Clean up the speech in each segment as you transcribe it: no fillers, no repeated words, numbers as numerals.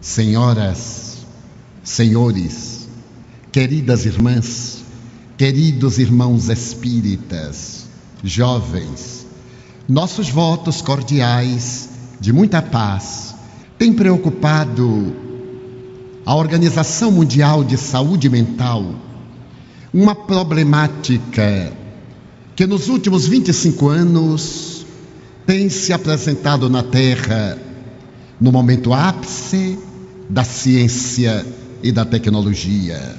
Senhoras, senhores, queridas irmãs, queridos irmãos espíritas, jovens, nossos votos cordiais de muita paz têm preocupado a Organização Mundial de Saúde Mental, uma problemática que nos últimos 25 anos tem se apresentado na Terra no momento ápice da ciência e da tecnologia.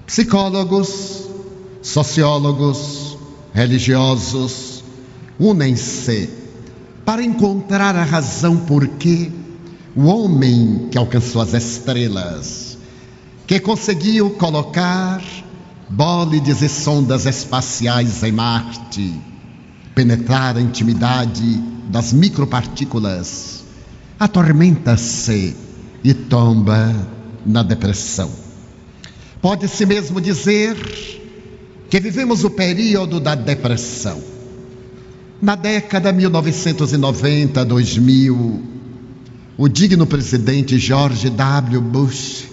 Psicólogos, sociólogos, religiosos unem-se para encontrar a razão por que o homem que alcançou as estrelas, que conseguiu colocar bólides e sondas espaciais em Marte, penetrar a intimidade das micropartículas, atormenta-se e tomba na depressão. Pode-se mesmo dizer que vivemos o período da depressão. Na década 1990-2000, o digno presidente George W. Bush,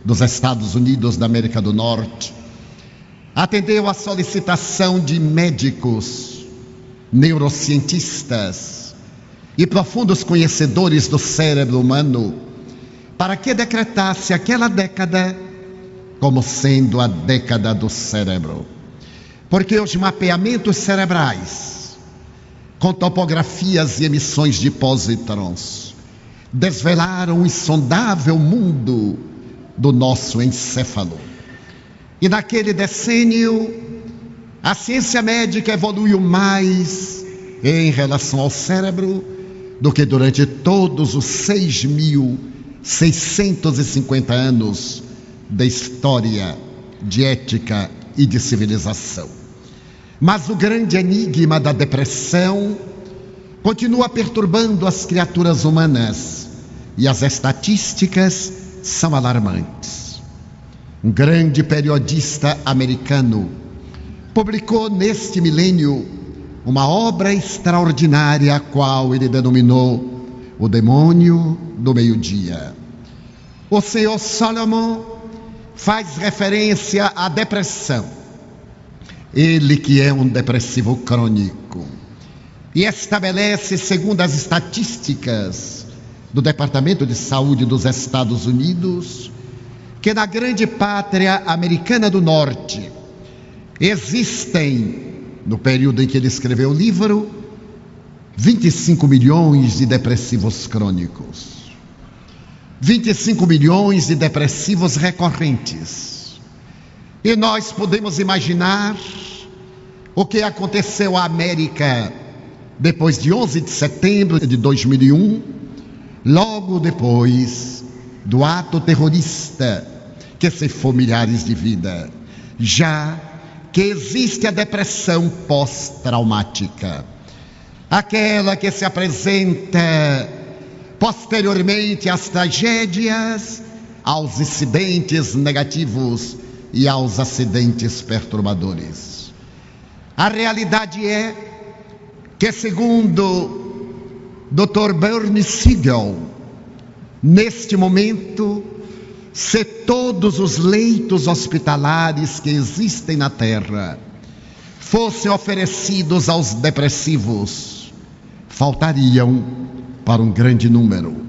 dos Estados Unidos da América do Norte, atendeu à solicitação de médicos, neurocientistas e profundos conhecedores do cérebro humano para que decretasse aquela década como sendo a década do cérebro. Porque os mapeamentos cerebrais, com topografias e emissões de pósitrons, desvelaram o insondável mundo do nosso encéfalo. E naquele decênio, a ciência médica evoluiu mais em relação ao cérebro do que durante todos os 6.650 anos de história, de ética e de civilização. Mas o grande enigma da depressão continua perturbando as criaturas humanas e as estatísticas são alarmantes. Um grande periodista americano publicou neste milênio uma obra extraordinária, a qual ele denominou O Demônio do Meio-Dia. O Sr. Solomon faz referência à depressão, ele que é um depressivo crônico, e estabelece, segundo as estatísticas do Departamento de Saúde dos Estados Unidos, que na grande pátria americana do Norte existem, no período em que ele escreveu o livro, 25 milhões de depressivos crônicos, 25 milhões de depressivos recorrentes. E nós podemos imaginar o que aconteceu à América depois de 11 de setembro de 2001, logo depois do ato terrorista que ceifou milhares de vidas, já que existe a depressão pós-traumática, aquela que se apresenta posteriormente às tragédias, aos incidentes negativos e aos acidentes perturbadores. A realidade é que, segundo Dr. Bernie Siegel, neste momento, se todos os leitos hospitalares que existem na Terra fossem oferecidos aos depressivos, faltariam para um grande número.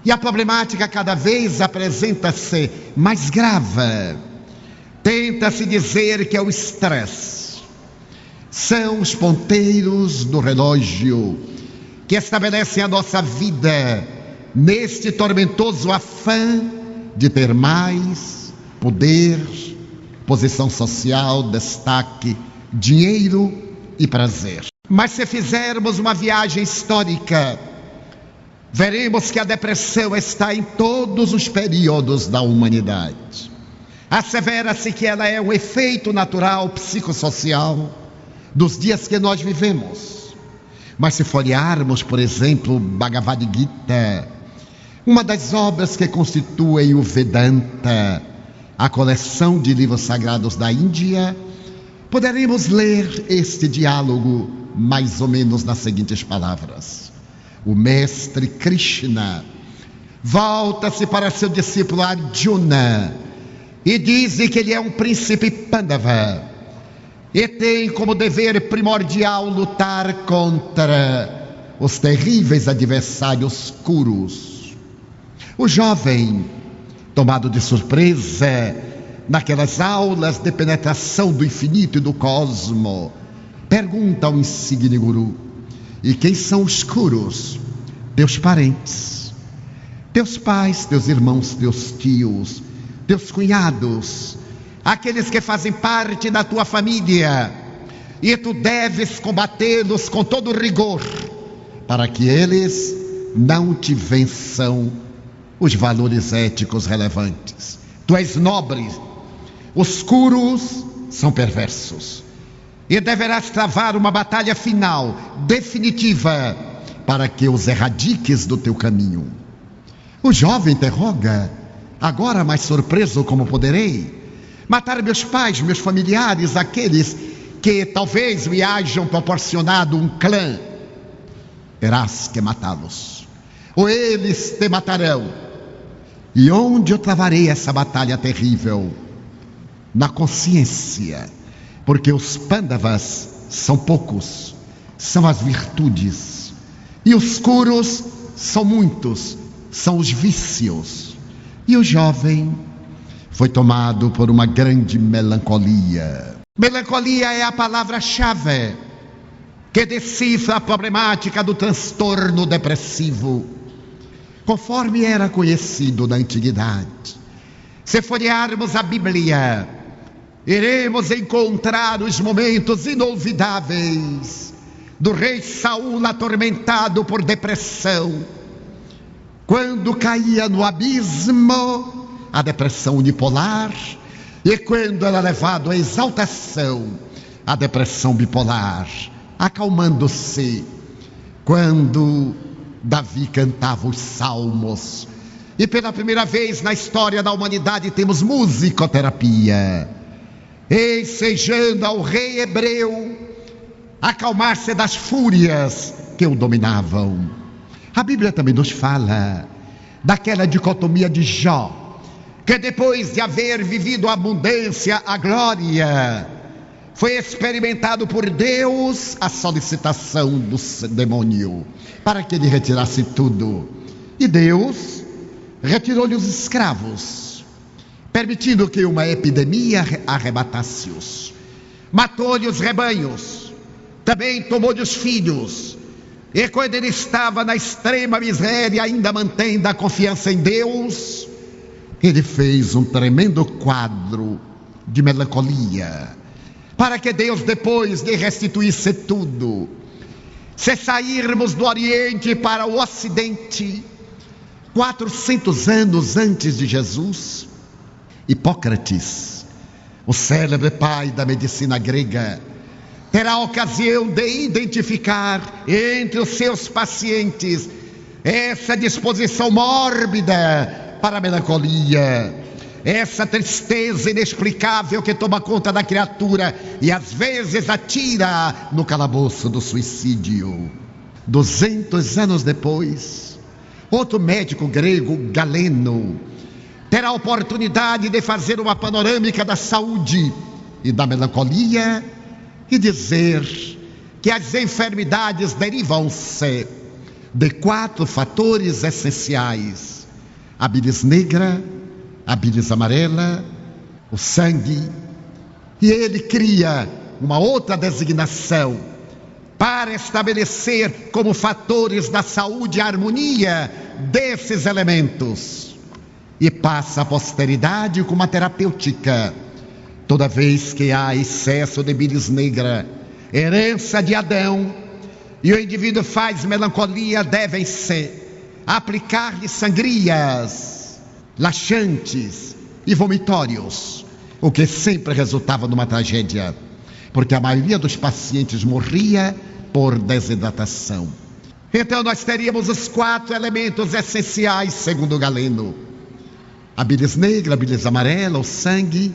E a problemática cada vez apresenta-se mais grave. Tenta-se dizer que é o estresse. São os ponteiros do relógio que estabelecem a nossa vida neste tormentoso afã de ter mais poder, posição social, destaque, dinheiro e prazer. Mas se fizermos uma viagem histórica, veremos que a depressão está em todos os períodos da humanidade. Assevera-se que ela é um efeito natural psicossocial dos dias que nós vivemos. Mas se folhearmos, por exemplo, Bhagavad Gita, uma das obras que constituem o Vedanta, a coleção de livros sagrados da Índia, poderemos ler este diálogo mais ou menos nas seguintes palavras. O mestre Krishna volta-se para seu discípulo Arjuna e diz que ele é um príncipe Pandava e tem como dever primordial lutar contra os terríveis adversários Kurus. O jovem, tomado de surpresa naquelas aulas de penetração do infinito e do cosmo, pergunta ao insigne guru: e quem são os Kurus? Teus parentes, teus pais, teus irmãos, teus tios, teus cunhados, aqueles que fazem parte da tua família, e tu deves combatê-los com todo rigor, para que eles não te vençam os valores éticos relevantes. Tu és nobre, os Kurus são perversos, e deverás travar uma batalha final, definitiva, para que os erradiques do teu caminho. O jovem interroga: agora mais surpreso como poderei? Matar meus pais, meus familiares, aqueles que talvez me hajam proporcionado um clã? Terás que matá-los, ou eles te matarão. E onde eu travarei essa batalha terrível? Na consciência, porque os Pandavas são poucos, são as virtudes, e os Kurus são muitos, são os vícios. E o jovem foi tomado por uma grande melancolia. Melancolia é a palavra-chave que decifra a problemática do transtorno depressivo, conforme era conhecido na antiguidade. Se folhearmos a Bíblia, iremos encontrar os momentos inolvidáveis do rei Saul atormentado por depressão. Quando caía no abismo, a depressão unipolar, e quando era levado à exaltação, a depressão bipolar, acalmando-se quando Davi cantava os salmos. E pela primeira vez na história da humanidade temos musicoterapia, ensejando ao rei hebreu acalmar-se das fúrias que o dominavam. A Bíblia também nos fala daquela dicotomia de Jó, que depois de haver vivido a abundância, a glória, foi experimentado por Deus a solicitação do demônio para que ele retirasse tudo. E Deus retirou-lhe os escravos, permitindo que uma epidemia arrebatasse-os. Matou-lhe os rebanhos, também tomou-lhe os filhos. E quando ele estava na extrema miséria, ainda mantendo a confiança em Deus, ele fez um tremendo quadro de melancolia, para que Deus depois lhe restituísse tudo. Se sairmos do Oriente para o Ocidente, 400 anos antes de Jesus, Hipócrates, o célebre pai da medicina grega, terá a ocasião de identificar entre os seus pacientes essa disposição mórbida para a melancolia, essa tristeza inexplicável que toma conta da criatura e às vezes atira no calabouço do suicídio. 200 anos depois, outro médico grego, Galeno, terá a oportunidade de fazer uma panorâmica da saúde e da melancolia e dizer que as enfermidades derivam-se de 4 fatores essenciais: a bilis negra, a bilis amarela, o sangue. E ele cria uma outra designação para estabelecer como fatores da saúde a harmonia desses elementos, e passa à posteridade como uma terapêutica. Toda vez que há excesso de bilis negra, herança de Adão, e o indivíduo faz melancolia, devem-se aplicar-lhe sangrias, laxantes e vomitórios, o que sempre resultava numa tragédia, porque a maioria dos pacientes morria por desidratação. Então nós teríamos os 4 elementos essenciais, segundo Galeno: a bilis negra, a bilis amarela, o sangue,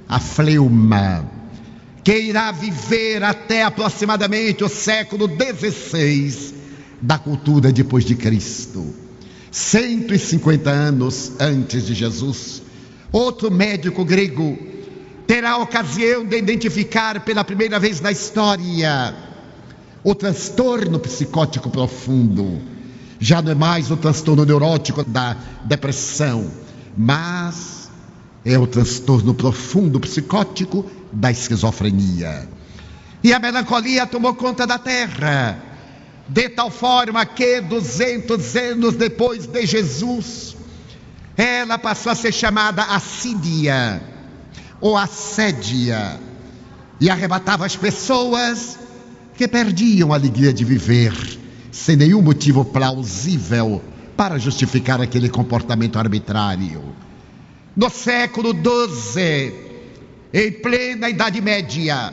a fleuma, que irá viver até aproximadamente o século XVI da cultura depois de Cristo. 150 anos antes de Jesus, outro médico grego terá a ocasião de identificar pela primeira vez na história o transtorno psicótico profundo. Já não é mais o transtorno neurótico da depressão, mas é o transtorno profundo psicótico da esquizofrenia. E a melancolia tomou conta da terra, de tal forma que 200 anos depois de Jesus, ela passou a ser chamada assídia ou assédia, e arrebatava as pessoas que perdiam a alegria de viver, sem nenhum motivo plausível para justificar aquele comportamento arbitrário. No século XII, em plena Idade Média,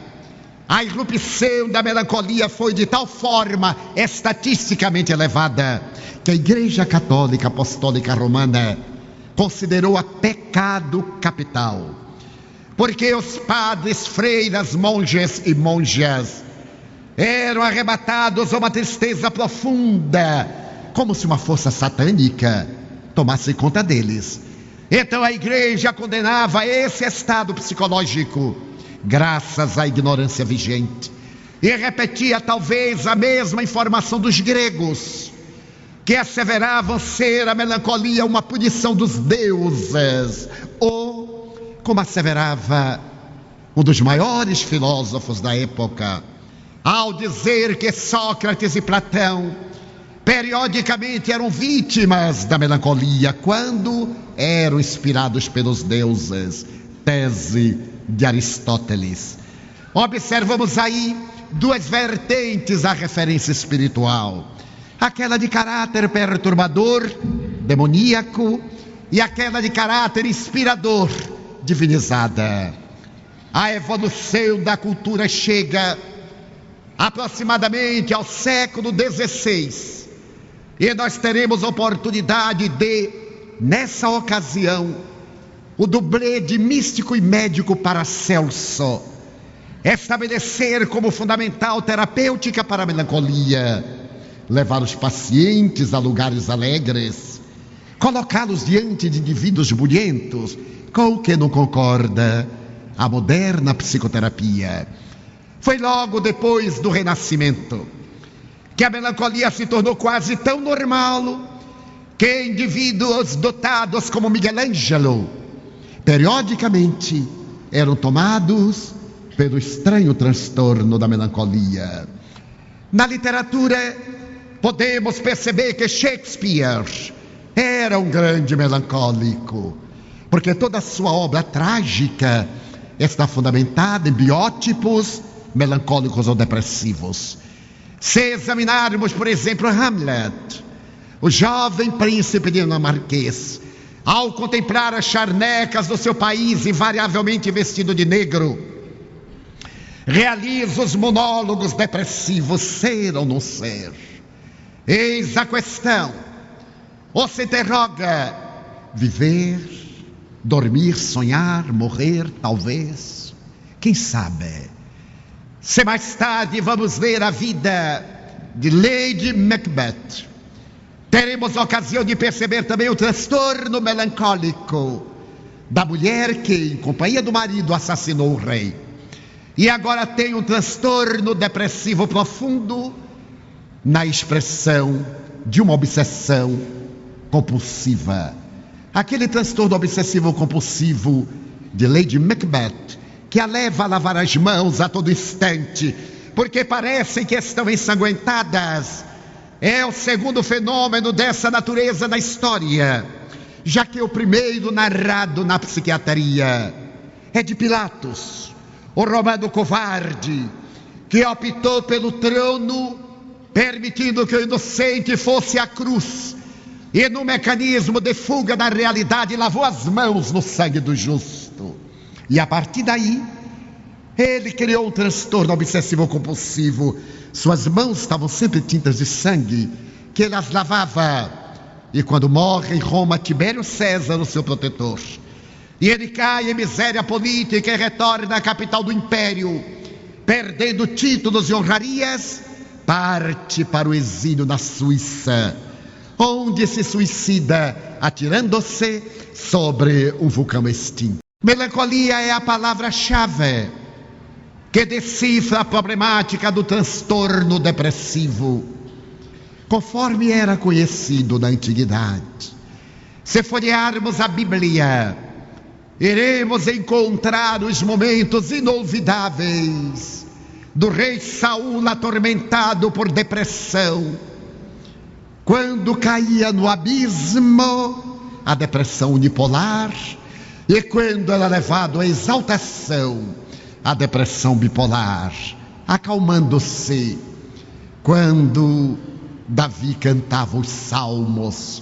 a irrupção da melancolia foi de tal forma estatisticamente elevada que a Igreja Católica Apostólica Romana considerou-a pecado capital, porque os padres, freiras, monges e monjas eram arrebatados a uma tristeza profunda, como se uma força satânica tomasse conta deles. Então a igreja condenava esse estado psicológico, graças à ignorância vigente, e repetia talvez a mesma informação dos gregos, que asseveravam ser a melancolia uma punição dos deuses, ou, como asseverava um dos maiores filósofos da época, ao dizer que Sócrates e Platão periodicamente eram vítimas da melancolia quando eram inspirados pelos deuses, tese de Aristóteles. Observamos aí duas vertentes à referência espiritual: aquela de caráter perturbador, demoníaco, e aquela de caráter inspirador, divinizada. A evolução da cultura chega aproximadamente ao século XVI, e nós teremos oportunidade de, nessa ocasião, o dublê de místico e médico Paracelso estabelecer como fundamental terapêutica para a melancolia, levar os pacientes a lugares alegres, colocá-los diante de indivíduos bulhentos, com o que não concorda a moderna psicoterapia. Foi logo depois do Renascimento que a melancolia se tornou quase tão normal que indivíduos dotados como Miguel Ângelo periodicamente eram tomados pelo estranho transtorno da melancolia. Na literatura podemos perceber que Shakespeare era um grande melancólico, porque toda a sua obra trágica está fundamentada em biótipos melancólicos ou depressivos. Se examinarmos, por exemplo, Hamlet, o jovem príncipe dinamarquês, ao contemplar as charnecas do seu país, invariavelmente vestido de negro, realiza os monólogos depressivos: ser ou não ser? Eis a questão. Ou se interroga: viver, dormir, sonhar, morrer, talvez? Quem sabe? Se mais tarde vamos ler a vida de Lady Macbeth, teremos a ocasião de perceber também o transtorno melancólico da mulher que, em companhia do marido, assassinou o rei. E agora tem um transtorno depressivo profundo na expressão de uma obsessão compulsiva. Aquele transtorno obsessivo compulsivo de Lady Macbeth, que a leva a lavar as mãos a todo instante, porque parecem que estão ensanguentadas, é o segundo fenômeno dessa natureza na história, já que o primeiro narrado na psiquiatria é de Pilatos, o romano covarde, que optou pelo trono, permitindo que o inocente fosse à cruz, e no mecanismo de fuga da realidade lavou as mãos no sangue do justo. E a partir daí, ele criou um transtorno obsessivo-compulsivo. Suas mãos estavam sempre tintas de sangue, que ele as lavava. E quando morre em Roma Tibério César, o seu protetor, e ele cai em miséria política e retorna à capital do império, perdendo títulos e honrarias, parte para o exílio na Suíça, onde se suicida atirando-se sobre um vulcão extinto. Melancolia é a palavra-chave que decifra a problemática do transtorno depressivo, conforme era conhecido na antiguidade. Se folhearmos a Bíblia, iremos encontrar os momentos inolvidáveis do rei Saul atormentado por depressão, quando caía no abismo, a depressão unipolar, e quando era levado à exaltação, a depressão bipolar, acalmando-se, quando Davi cantava os salmos.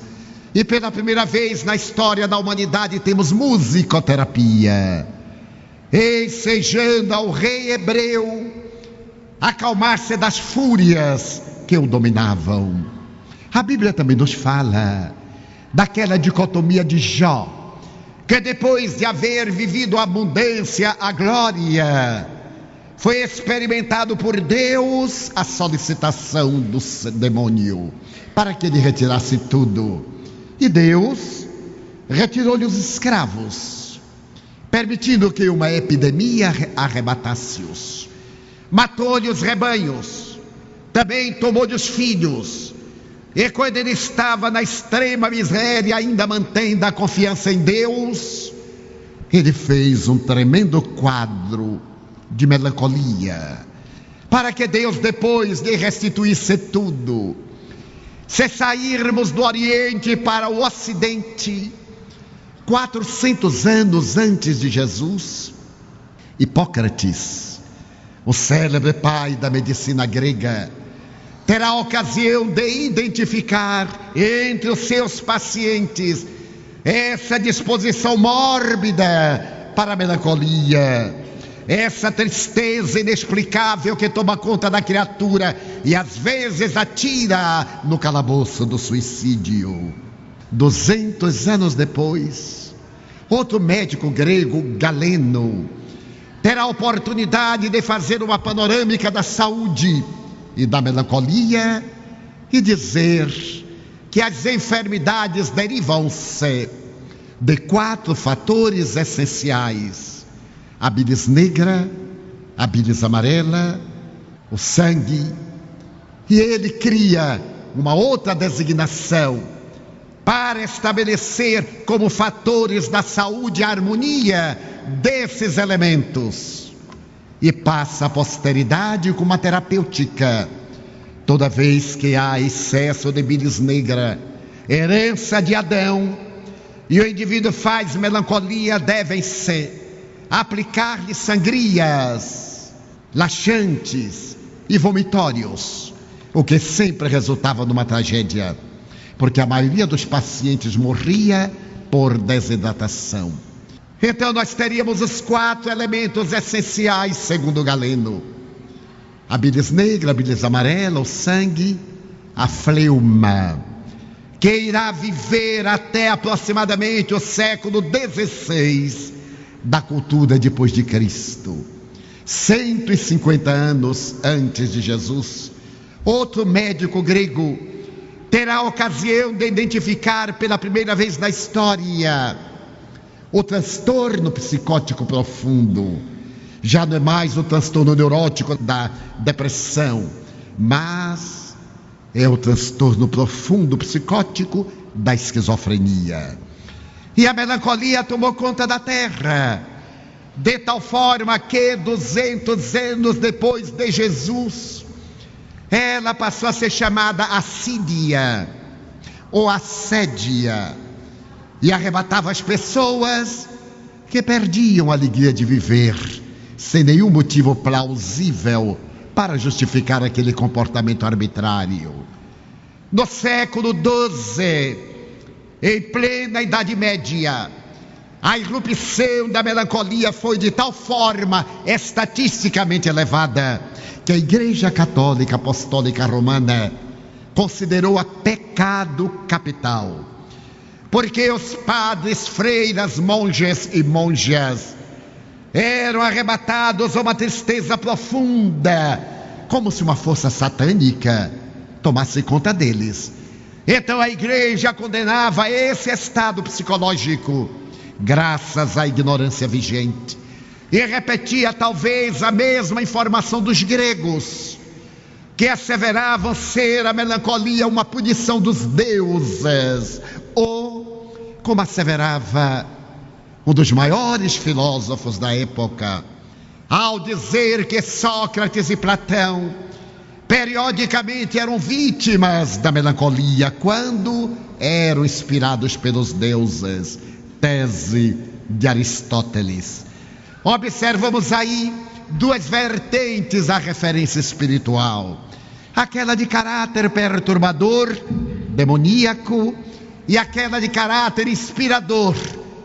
E pela primeira vez na história da humanidade temos musicoterapia, ensejando ao rei hebreu acalmar-se das fúrias que o dominavam. A Bíblia também nos fala daquela dicotomia de Jó, que depois de haver vivido a abundância, a glória, foi experimentado por Deus a solicitação do demônio, para que ele retirasse tudo. E Deus retirou-lhe os escravos, permitindo que uma epidemia arrebatasse-os. Matou-lhe os rebanhos, também tomou-lhe os filhos. E quando ele estava na extrema miséria, ainda mantendo a confiança em Deus, ele fez um tremendo quadro de melancolia, para que Deus depois lhe restituísse tudo. Se sairmos do Oriente para o Ocidente, 400 anos antes de Jesus, Hipócrates, o célebre pai da medicina grega, terá a ocasião de identificar entre os seus pacientes essa disposição mórbida para a melancolia, essa tristeza inexplicável que toma conta da criatura e às vezes atira no calabouço do suicídio. 200 anos depois, outro médico grego, Galeno, terá a oportunidade de fazer uma panorâmica da saúde e da melancolia e dizer que as enfermidades derivam-se de 4 fatores essenciais: a bilis negra, a bilis amarela, o sangue. E ele cria uma outra designação para estabelecer como fatores da saúde a harmonia desses elementos. E passa a posteridade com uma terapêutica. Toda vez que há excesso de bilis negra, herança de Adão, e o indivíduo faz melancolia, devem-se aplicar-lhe sangrias, laxantes e vomitórios, o que sempre resultava numa tragédia, porque a maioria dos pacientes morria por desidratação. Então nós teríamos os 4 elementos essenciais, segundo Galeno: a bilis negra, a bilis amarela, o sangue, a fleuma, que irá viver até aproximadamente o século XVI da cultura depois de Cristo. 150 anos antes de Jesus, outro médico grego terá a ocasião de identificar pela primeira vez na história o transtorno psicótico profundo. Já não é mais o transtorno neurótico da depressão, mas é o transtorno profundo psicótico da esquizofrenia. E a melancolia tomou conta da terra, de tal forma que 200 anos depois de Jesus, ela passou a ser chamada assídia ou assédia, e arrebatava as pessoas que perdiam a alegria de viver, sem nenhum motivo plausível para justificar aquele comportamento arbitrário. No século XII, em plena Idade Média, a irrupção da melancolia foi de tal forma estatisticamente elevada que a Igreja Católica Apostólica Romana considerou-a pecado capital, porque os padres, freiras, monges e monjas eram arrebatados a uma tristeza profunda, como se uma força satânica tomasse conta deles. Então a igreja condenava esse estado psicológico, graças à ignorância vigente, e repetia talvez a mesma informação dos gregos, que asseveravam ser a melancolia uma punição dos deuses, ou, como asseverava um dos maiores filósofos da época, ao dizer que Sócrates e Platão periodicamente eram vítimas da melancolia quando eram inspirados pelos deuses, tese de Aristóteles. Observamos aí duas vertentes à referência espiritual: aquela de caráter perturbador, demoníaco, e aquela de caráter inspirador,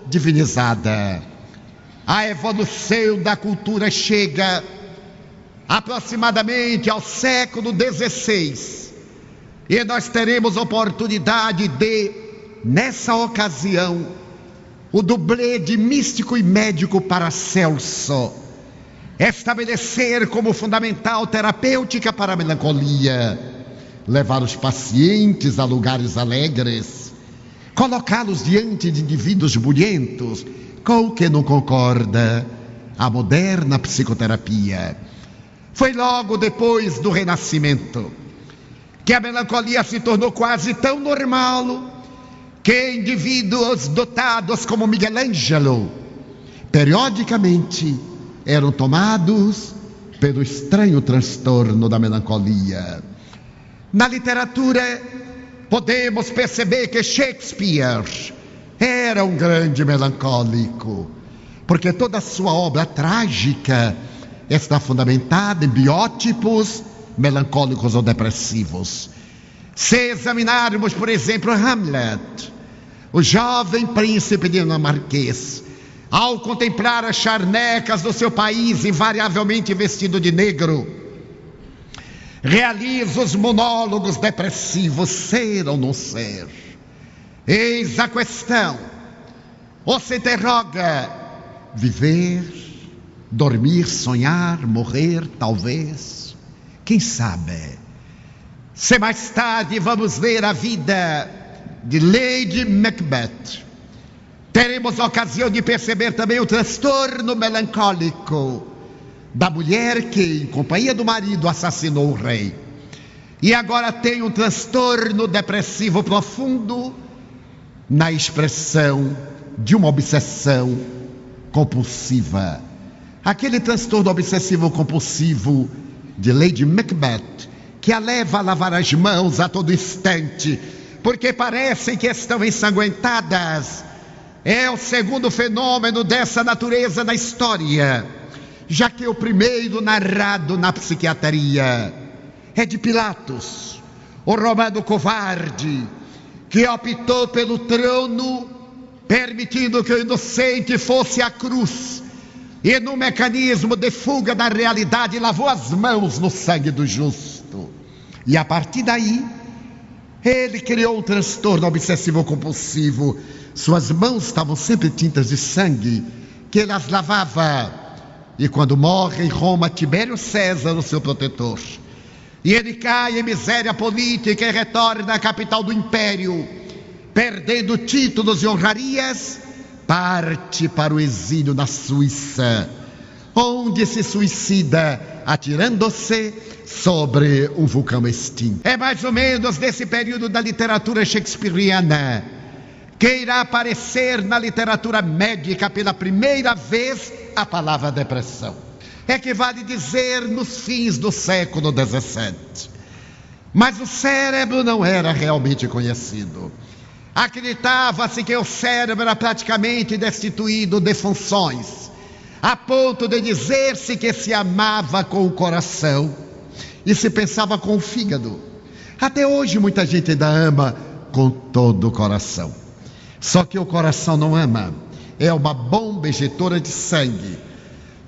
divinizada. A evolução da cultura chega aproximadamente ao século XVI, e nós teremos oportunidade de, nessa ocasião, o dublê de místico e médico Paracelso estabelecer como fundamental terapêutica para a melancolia, levar os pacientes a lugares alegres, colocá-los diante de indivíduos bulhentos, com o que não concorda a moderna psicoterapia. Foi logo depois do Renascimento que a melancolia se tornou quase tão normal que indivíduos dotados como Michelangelo periodicamente eram tomados pelo estranho transtorno da melancolia. Na literatura podemos perceber que Shakespeare era um grande melancólico, porque toda a sua obra trágica está fundamentada em biótipos melancólicos ou depressivos. Se examinarmos, por exemplo, Hamlet, o jovem príncipe dinamarquês, ao contemplar as charnecas do seu país, invariavelmente vestido de negro, realiza os monólogos depressivos: ser ou não ser? Eis a questão. Ou se interroga: viver, dormir, sonhar, morrer, talvez, quem sabe? Se mais tarde vamos ler a vida de Lady Macbeth, teremos a ocasião de perceber também o transtorno melancólico da mulher que, em companhia do marido, assassinou o rei, e agora tem um transtorno depressivo profundo na expressão de uma obsessão compulsiva. Aquele transtorno obsessivo compulsivo de Lady Macbeth, que a leva a lavar as mãos a todo instante, porque parecem que estão ensanguentadas, é o segundo fenômeno dessa natureza na história, já que o primeiro narrado na psiquiatria é de Pilatos, o romano covarde, que optou pelo trono, permitindo que o inocente fosse à cruz, e no mecanismo de fuga da realidade lavou as mãos no sangue do justo. E a partir daí, ele criou um transtorno obsessivo compulsivo. Suas mãos estavam sempre tintas de sangue, que ele as lavava. E quando morre em Roma Tibério César, o seu protetor, e ele cai em miséria política e retorna à capital do império, perdendo títulos e honrarias, parte para o exílio na Suíça, onde se suicida atirando-se sobre um vulcão extinto. É mais ou menos nesse período da literatura shakespeariana que irá aparecer na literatura médica pela primeira vez a palavra depressão. É que vale dizer nos fins do século XVII. Mas o cérebro não era realmente conhecido. Acreditava-se que o cérebro era praticamente destituído de funções, a ponto de dizer-se que se amava com o coração e se pensava com o fígado. Até hoje muita gente ainda ama com todo o coração. Só que o coração não ama. É uma bomba injetora de sangue,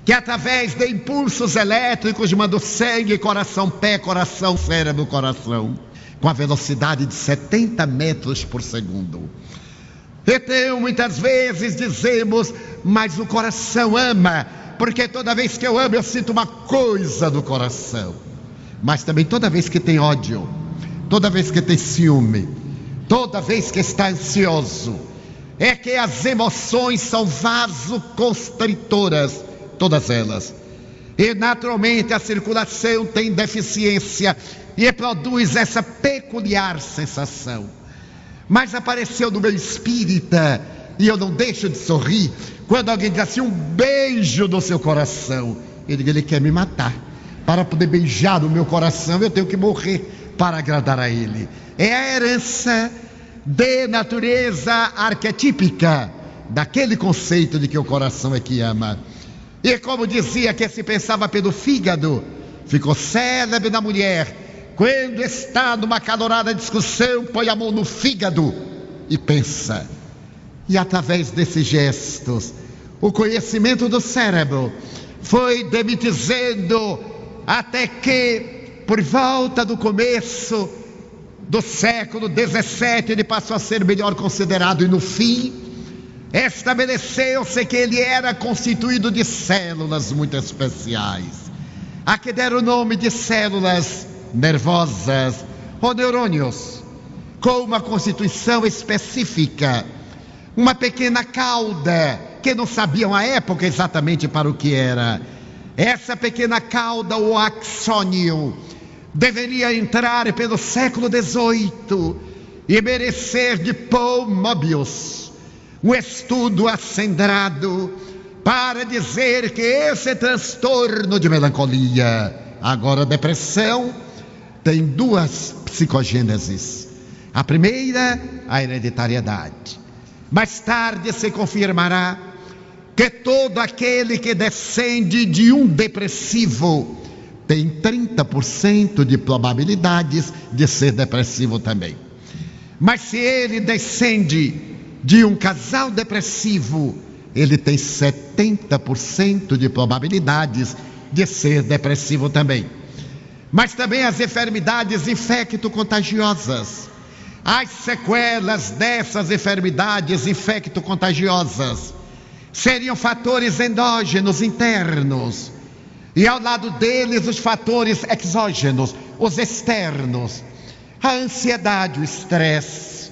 que através de impulsos elétricos manda o sangue, coração, pé, coração, cérebro, coração, com a velocidade de 70 metros por segundo. Então, muitas vezes dizemos: mas o coração ama, porque toda vez que eu amo eu sinto uma coisa no coração. Mas também toda vez que tem ódio, toda vez que tem ciúme, toda vez que está ansioso, é que as emoções são vasoconstritoras, todas elas. E naturalmente a circulação tem deficiência e produz essa peculiar sensação. Mas apareceu no meu espírita, e eu não deixo de sorrir, quando alguém diz assim, um beijo no seu coração. Eu digo, ele quer me matar. Para poder beijar o meu coração, eu tenho que morrer para agradar a ele. É a herança de natureza arquetípica daquele conceito de que o coração é que ama. E como dizia que se pensava pelo fígado, ficou célebre na mulher, quando está numa calorada discussão, põe a mão no fígado e pensa. E através desses gestos, o conhecimento do cérebro foi demitizando até que, por volta do começo do século XVII, ele passou a ser melhor considerado, e no fim estabeleceu-se que ele era constituído de células muito especiais, a que deram o nome de células nervosas ou neurônios, com uma constituição específica, uma pequena cauda, que não sabiam à época exatamente para o que era. Essa pequena cauda, o axônio, deveria entrar pelo século XVIII e merecer de Paul Mobius um estudo acendrado para dizer que esse transtorno de melancolia, agora depressão, tem duas psicogêneses. A primeira, a hereditariedade. Mais tarde se confirmará que todo aquele que descende de um depressivo tem 30% de probabilidades de ser depressivo também. Mas se ele descende de um casal depressivo, ele tem 70% de probabilidades de ser depressivo também. Mas também as enfermidades infecto-contagiosas, as sequelas dessas enfermidades infecto-contagiosas seriam fatores endógenos, internos, e ao lado deles os fatores exógenos, os externos, a ansiedade, o estresse,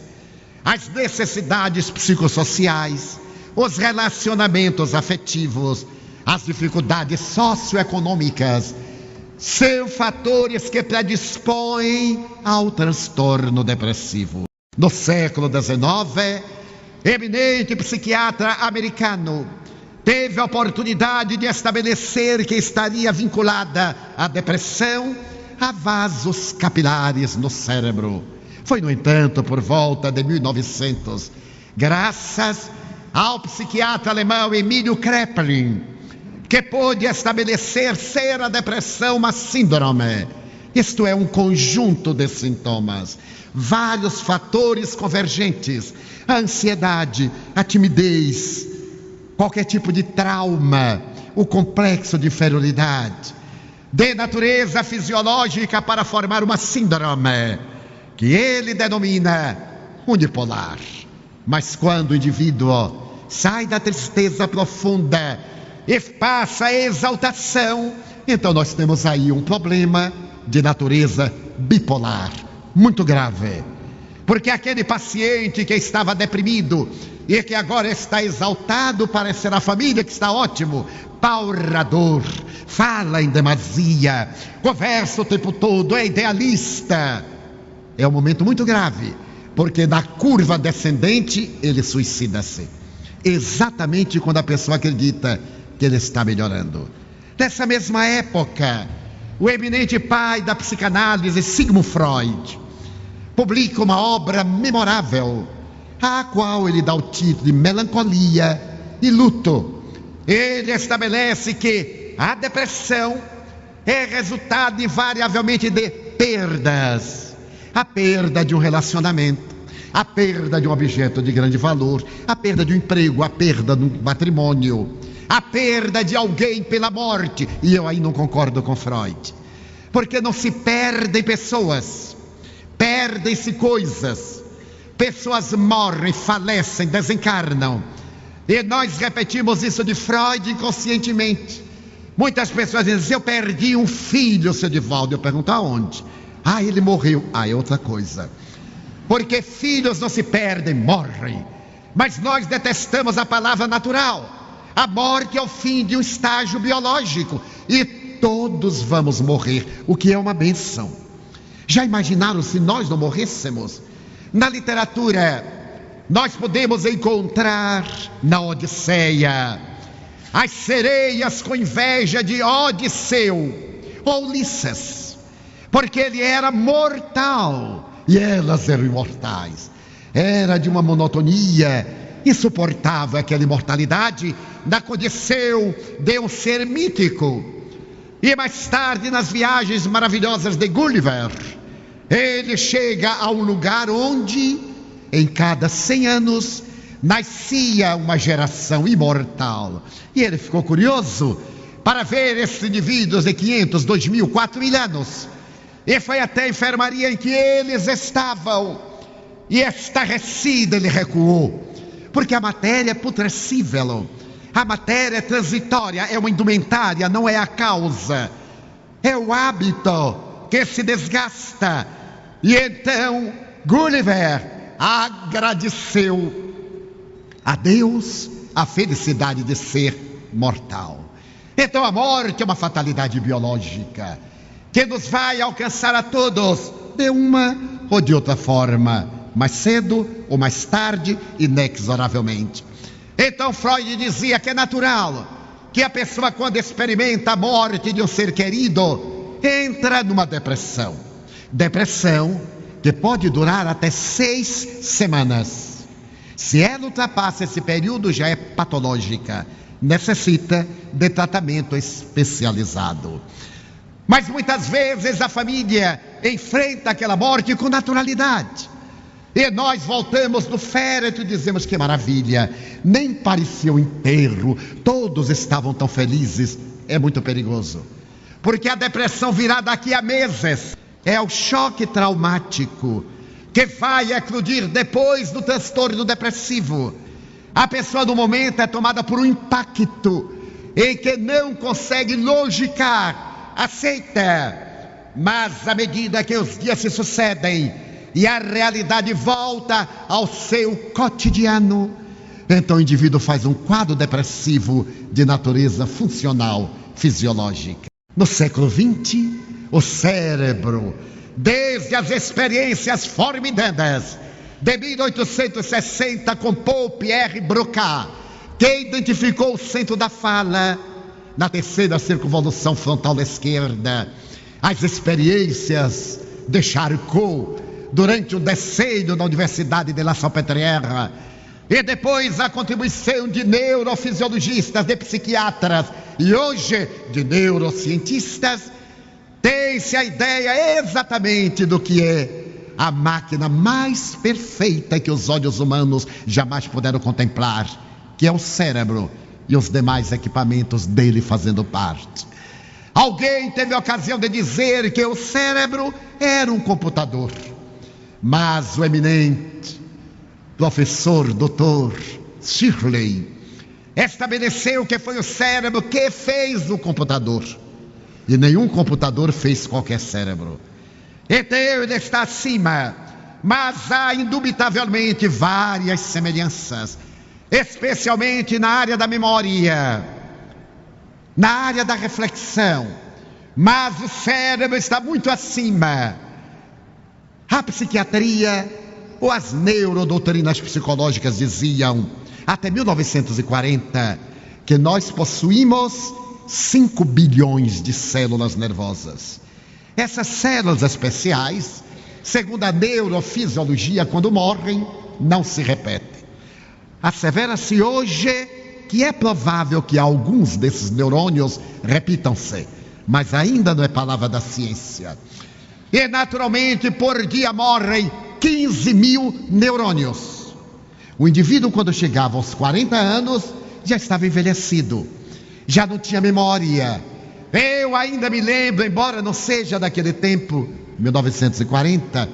as necessidades psicossociais, os relacionamentos afetivos, as dificuldades socioeconômicas, são fatores que predispõem ao transtorno depressivo. No século XIX, eminente psiquiatra americano teve a oportunidade de estabelecer que estaria vinculada a depressão a vasos capilares no cérebro. Foi, no entanto, por volta de 1900, graças ao psiquiatra alemão Emílio Kraepelin, que pôde estabelecer ser a depressão uma síndrome, isto é, um conjunto de sintomas, vários fatores convergentes, a ansiedade, a timidez, qualquer tipo de trauma, o complexo de inferioridade, de natureza fisiológica para formar uma síndrome, que ele denomina unipolar. Mas quando o indivíduo sai da tristeza profunda e passa a exaltação, então nós temos aí um problema de natureza bipolar, muito grave. Porque aquele paciente que estava deprimido e que agora está exaltado, parece ser a família que está ótimo, paurador, fala em demasia, conversa o tempo todo, é idealista. É um momento muito grave, porque na curva descendente ele suicida-se, exatamente quando a pessoa acredita que ele está melhorando. Nessa mesma época, o eminente pai da psicanálise, Sigmund Freud, publica uma obra memorável, a qual ele dá o título de Melancolia e Luto. Ele estabelece que a depressão é resultado invariavelmente de perdas. A perda de um relacionamento, a perda de um objeto de grande valor, a perda de um emprego, a perda de um matrimônio, a perda de alguém pela morte. E eu aí não concordo com Freud, porque não se perdem pessoas, perdem-se coisas. Pessoas morrem, falecem, desencarnam, e nós repetimos isso de Freud inconscientemente. Muitas pessoas dizem, eu perdi um filho, seu Divaldo. Eu pergunto, aonde? Ah, ele morreu. Ah, é outra coisa. porque filhos não se perdem, morrem. Mas nós detestamos a palavra natural. A morte é o fim de um estágio biológico e todos vamos morrer, o que é uma bênção. Já imaginaram se nós não morrêssemos? Na literatura, nós podemos encontrar na Odisseia as sereias com inveja de Odisseu ou Ulisses, porque ele era mortal e elas eram imortais. Era de uma monotonia insuportável aquela imortalidade da que Odisseu deu um ser mítico. E mais tarde, nas viagens maravilhosas de Gulliver, ele chega a um lugar onde, em cada 100 anos, nascia uma geração imortal. E ele ficou curioso para ver esses indivíduos de 500, 2000, 4000 anos. E foi até a enfermaria em que eles estavam. E estarrecido ele recuou, porque a matéria é putrescível, a matéria é transitória, é uma indumentária, não é a causa. É o hábito que se desgasta. E então Gulliver agradeceu a Deus a felicidade de ser mortal. Então a morte é uma fatalidade biológica que nos vai alcançar a todos, de uma ou de outra forma, mais cedo ou mais tarde, inexoravelmente. Então Freud dizia que é natural que a pessoa, quando experimenta a morte de um ser querido, entra numa depressão. Depressão que pode durar até 6 semanas. Se ela ultrapassa esse período, já é patológica, necessita de tratamento especializado. Mas muitas vezes a família enfrenta aquela morte com naturalidade. E nós voltamos no féretro e dizemos: que maravilha, nem parecia um enterro, todos estavam tão felizes. É muito perigoso, porque a depressão virá daqui a meses. É o choque traumático que vai eclodir depois do transtorno depressivo. A pessoa no momento é tomada por um impacto em que não consegue logicar, aceita, mas à medida que os dias se sucedem e a realidade volta ao seu cotidiano, então o indivíduo faz um quadro depressivo de natureza funcional, fisiológica. No século XX, o cérebro, desde as experiências formidadas de 1860 com Paul Pierre Broca, que identificou o centro da fala na terceira circunvolução frontal esquerda, as experiências de Charcot durante o decênio na Universidade de La Salpêtrière, e depois a contribuição de neurofisiologistas, de psiquiatras e hoje de neurocientistas, tem-se a ideia exatamente do que é a máquina mais perfeita que os olhos humanos jamais puderam contemplar, que é o cérebro e os demais equipamentos dele fazendo parte. Alguém teve a ocasião de dizer que o cérebro era um computador, mas o eminente professor Dr. Shirley estabeleceu que foi o cérebro que fez o computador, e nenhum computador fez qualquer cérebro. Então ele está acima, mas há indubitavelmente várias semelhanças, especialmente na área da memória, na área da reflexão, mas o cérebro está muito acima. A psiquiatria ou as neurodoutrinas psicológicas diziam, até 1940, que nós possuímos 5 bilhões de células nervosas. Essas células especiais, segundo a neurofisiologia, quando morrem, não se repetem. Assevera-se hoje que é provável que alguns desses neurônios repitam-se, mas ainda não é palavra da ciência. E naturalmente por dia morrem 15 mil neurônios. O indivíduo, quando chegava aos 40 anos, já estava envelhecido, já não tinha memória. Eu ainda me lembro, embora não seja daquele tempo, 1940,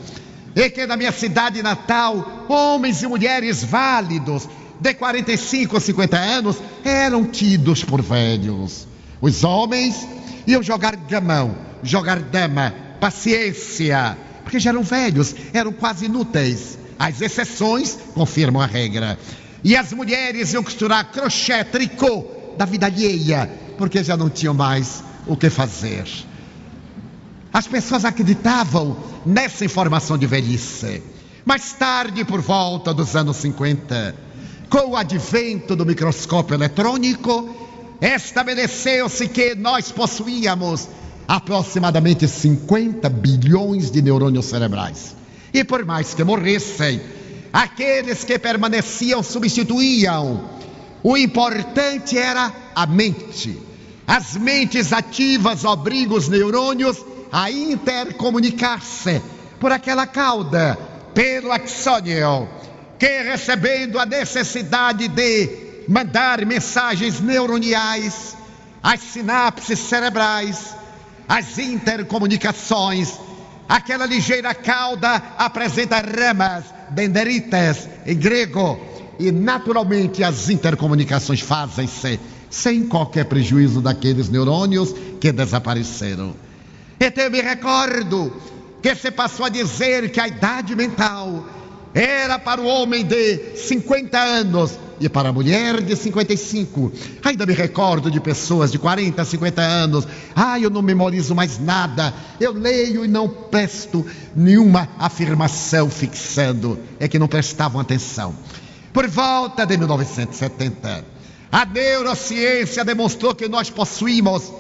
e que na minha cidade natal, homens e mulheres válidos, de 45 a 50 anos, eram tidos por velhos. Os homens iam jogar gamão, jogar dama, paciência, porque já eram velhos, eram quase inúteis. As exceções confirmam a regra. E as mulheres iam costurar crochê, tricô da vida alheia, porque já não tinham mais o que fazer. As pessoas acreditavam nessa informação de velhice. Mais tarde, por volta dos anos 50, com o advento do microscópio eletrônico, estabeleceu-se que nós possuíamos aproximadamente 50 bilhões de neurônios cerebrais. E por mais que morressem, aqueles que permaneciam substituíam. O importante era a mente. As mentes ativas obrigam os neurônios a intercomunicar-se por aquela cauda, pelo axônio, que recebendo a necessidade de mandar mensagens neuroniais, as sinapses cerebrais, as intercomunicações, aquela ligeira cauda apresenta ramas, dendritas em grego, e naturalmente as intercomunicações fazem-se sem qualquer prejuízo daqueles neurônios que desapareceram. Então eu me recordo que se passou a dizer que a idade mental era para o homem de 50 anos e para a mulher de 55. Ainda me recordo de pessoas de 40, 50 anos. Eu não memorizo mais nada. Eu leio e não presto nenhuma afirmação fixando. É que não prestavam atenção. Por volta de 1970, a neurociência demonstrou que nós possuímos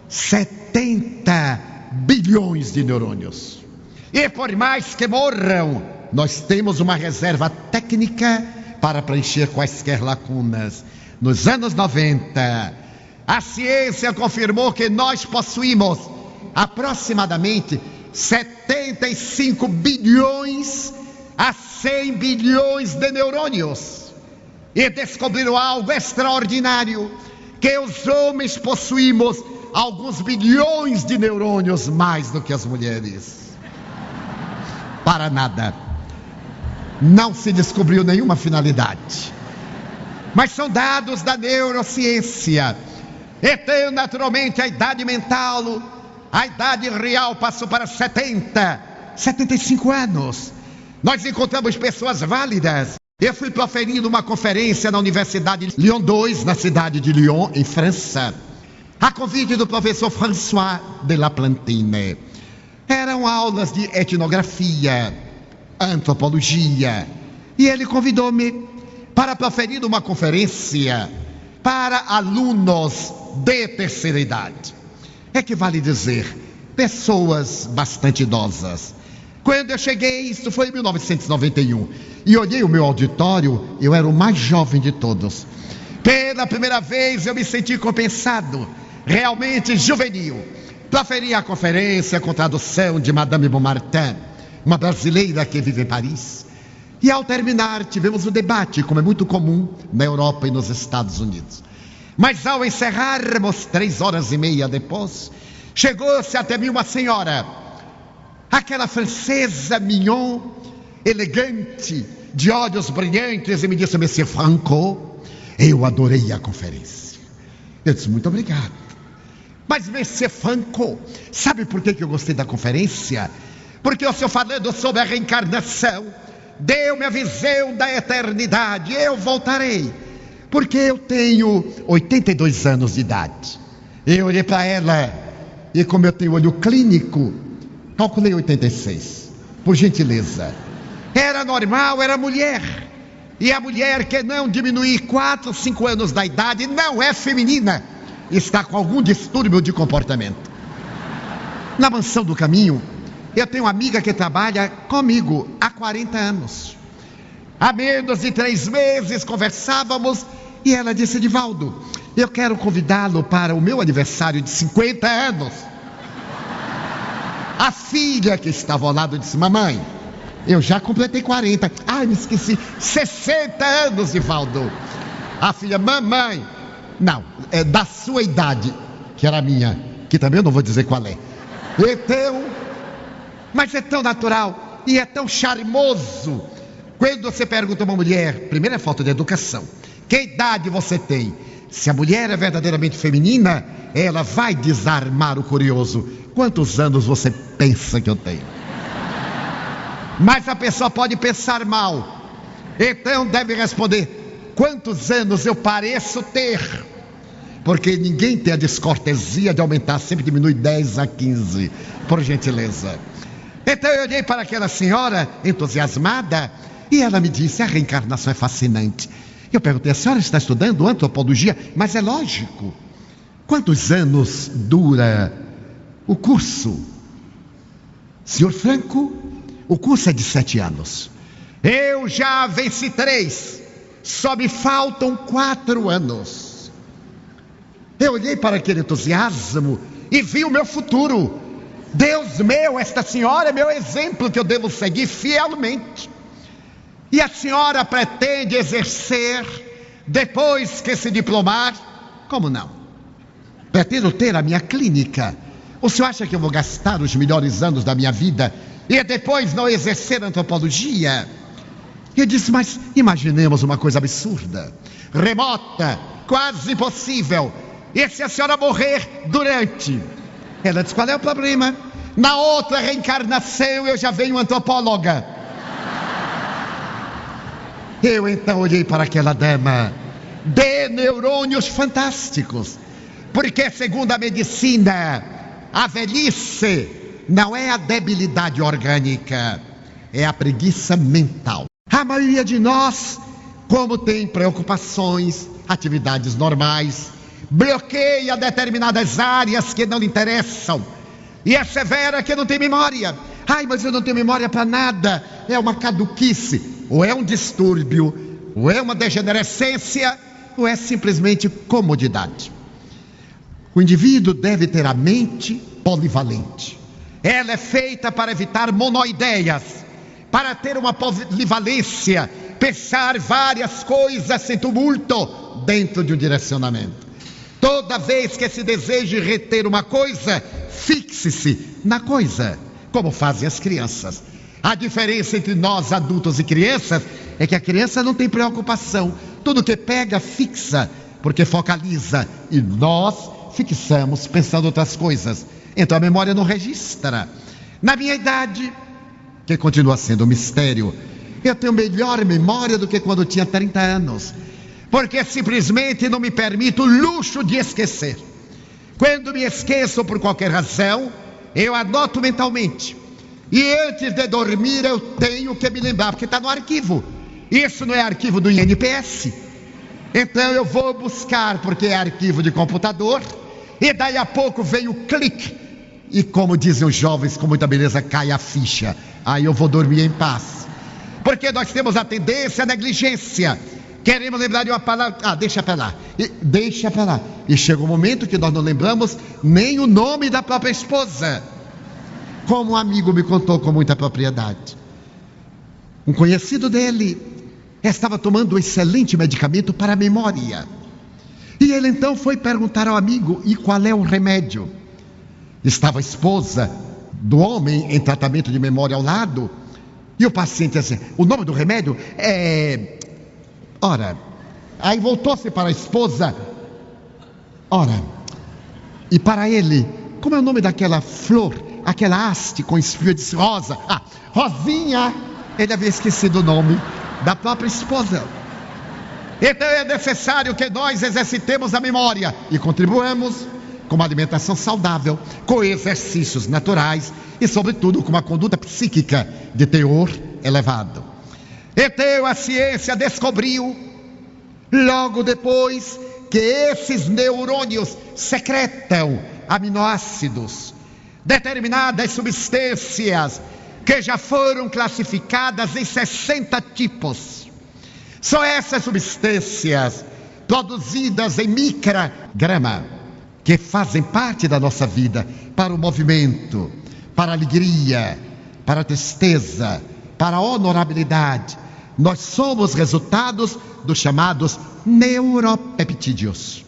70 bilhões de neurônios. E por mais que morram, nós temos uma reserva técnica para preencher quaisquer lacunas. Nos anos 90, a ciência confirmou que nós possuímos aproximadamente 75 bilhões a 100 bilhões de neurônios. E descobriram algo extraordinário, que os homens possuímos alguns bilhões de neurônios mais do que as mulheres. Para nada. Não se descobriu nenhuma finalidade. Mas são dados da neurociência. Então, naturalmente, a idade mental, a idade real passou para 75 anos. Nós encontramos pessoas válidas. Eu fui proferindo uma conferência na Universidade de Lyon 2, na cidade de Lyon, em França, a convite do professor François de Laplantine. Eram aulas de etnografia, antropologia, e ele convidou-me para proferir uma conferência para alunos de terceira idade. É que vale dizer, pessoas bastante idosas. Quando eu cheguei, isso foi em 1991, e olhei o meu auditório, eu era o mais jovem de todos. Pela primeira vez eu me senti compensado, realmente juvenil. Proferi a conferência com tradução de Madame Beaumartin, uma brasileira que vive em Paris. E ao terminar, tivemos o debate, como é muito comum na Europa e nos Estados Unidos. Mas ao encerrarmos, 3h30 depois, chegou-se até mim uma senhora, aquela francesa mignon, elegante, de olhos brilhantes, e me disse: Monsieur Franco, eu adorei a conferência. Eu disse: muito obrigado. Mas Monsieur Franco, sabe por que eu gostei da conferência? Porque o senhor, falando sobre a reencarnação, deu-me a visão da eternidade. Eu voltarei, porque eu tenho 82 anos de idade. Eu olhei para ela, e como eu tenho olho clínico, calculei 86, por gentileza. Era normal, era mulher. E a mulher que não diminuir 4, 5 anos da idade não é feminina, está com algum distúrbio de comportamento. Na Mansão do Caminho, eu tenho uma amiga que trabalha comigo há 40 anos. Há menos de 3 meses conversávamos e ela disse: Edivaldo, eu quero convidá-lo para o meu aniversário de 50 anos. A filha que estava ao lado disse: mamãe, eu já completei 40. Me esqueci, 60 anos, Edivaldo. A filha: mamãe, não, é da sua idade, que era a minha, que também eu não vou dizer qual é. Então, mas é tão natural e é tão charmoso. Quando você pergunta a uma mulher, primeiro é falta de educação. Que idade você tem? Se a mulher é verdadeiramente feminina, ela vai desarmar o curioso. Quantos anos você pensa que eu tenho? Mas a pessoa pode pensar mal. Então deve responder: quantos anos eu pareço ter? Porque ninguém tem a descortesia de aumentar, sempre diminui 10 a 15, por gentileza. Então eu olhei para aquela senhora entusiasmada e ela me disse: a reencarnação é fascinante. Eu perguntei: a senhora está estudando antropologia? Mas é lógico. Quantos anos dura o curso? Senhor Franco, o curso é de 7 anos. Eu já venci 3, só me faltam 4 anos. Eu olhei para aquele entusiasmo e vi o meu futuro. Deus meu, esta senhora é meu exemplo que eu devo seguir fielmente. E a senhora pretende exercer depois que se diplomar? Como não? Pretendo ter a minha clínica. O senhor acha que eu vou gastar os melhores anos da minha vida e depois não exercer antropologia? Eu disse: mas imaginemos uma coisa absurda, remota, quase impossível. E se a senhora morrer durante? Ela disse: qual é o problema? Na outra reencarnação eu já venho antropóloga. Eu então olhei para aquela dama de neurônios fantásticos, porque segundo a medicina, a velhice não é a debilidade orgânica, é a preguiça mental. A maioria de nós, como tem preocupações, atividades normais, bloqueia determinadas áreas que não lhe interessam e assevera que não tem memória. Ai, mas eu não tenho memória para nada. É uma caduquice, ou é um distúrbio, ou é uma degenerescência, ou é simplesmente comodidade. O indivíduo deve ter a mente polivalente. Ela é feita para evitar monoideias, para ter uma polivalência, pensar várias coisas sem tumulto dentro de um direcionamento. Toda vez que se deseje reter uma coisa, fixe-se na coisa, como fazem as crianças. A diferença entre nós, adultos e crianças, é que a criança não tem preocupação. Tudo que pega, fixa, porque focaliza. E nós fixamos pensando outras coisas. Então a memória não registra. Na minha idade, que continua sendo um mistério, eu tenho melhor memória do que quando eu tinha 30 anos. Porque simplesmente não me permito o luxo de esquecer. Quando me esqueço por qualquer razão, eu anoto mentalmente. E antes de dormir eu tenho que me lembrar, porque está no arquivo. Isso não é arquivo do INPS. Então eu vou buscar, porque é arquivo de computador. E daí a pouco vem o clique. E como dizem os jovens, com muita beleza, cai a ficha. Aí eu vou dormir em paz. Porque nós temos a tendência à negligência. Queremos lembrar de uma palavra, deixa para lá, deixa para lá. E chega um momento que nós não lembramos nem o nome da própria esposa. Como um amigo me contou com muita propriedade. Um conhecido dele estava tomando um excelente medicamento para a memória. E ele então foi perguntar ao amigo: e qual é o remédio? Estava a esposa do homem em tratamento de memória ao lado. E o paciente disse: o nome do remédio é... Ora, aí voltou-se para a esposa. Ora, e para ele, como é o nome daquela flor, aquela haste com espinho? Disse: rosa. Rosinha. Ele havia esquecido o nome da própria esposa. Então é necessário que nós exercitemos a memória e contribuamos com uma alimentação saudável, com exercícios naturais e, sobretudo, com uma conduta psíquica de teor elevado. Então a ciência descobriu, logo depois, que esses neurônios secretam aminoácidos, determinadas substâncias que já foram classificadas em 60 tipos. São essas substâncias produzidas em micrograma que fazem parte da nossa vida, para o movimento, para a alegria, para a tristeza, para a honorabilidade. Nós somos resultados dos chamados neuropeptídeos.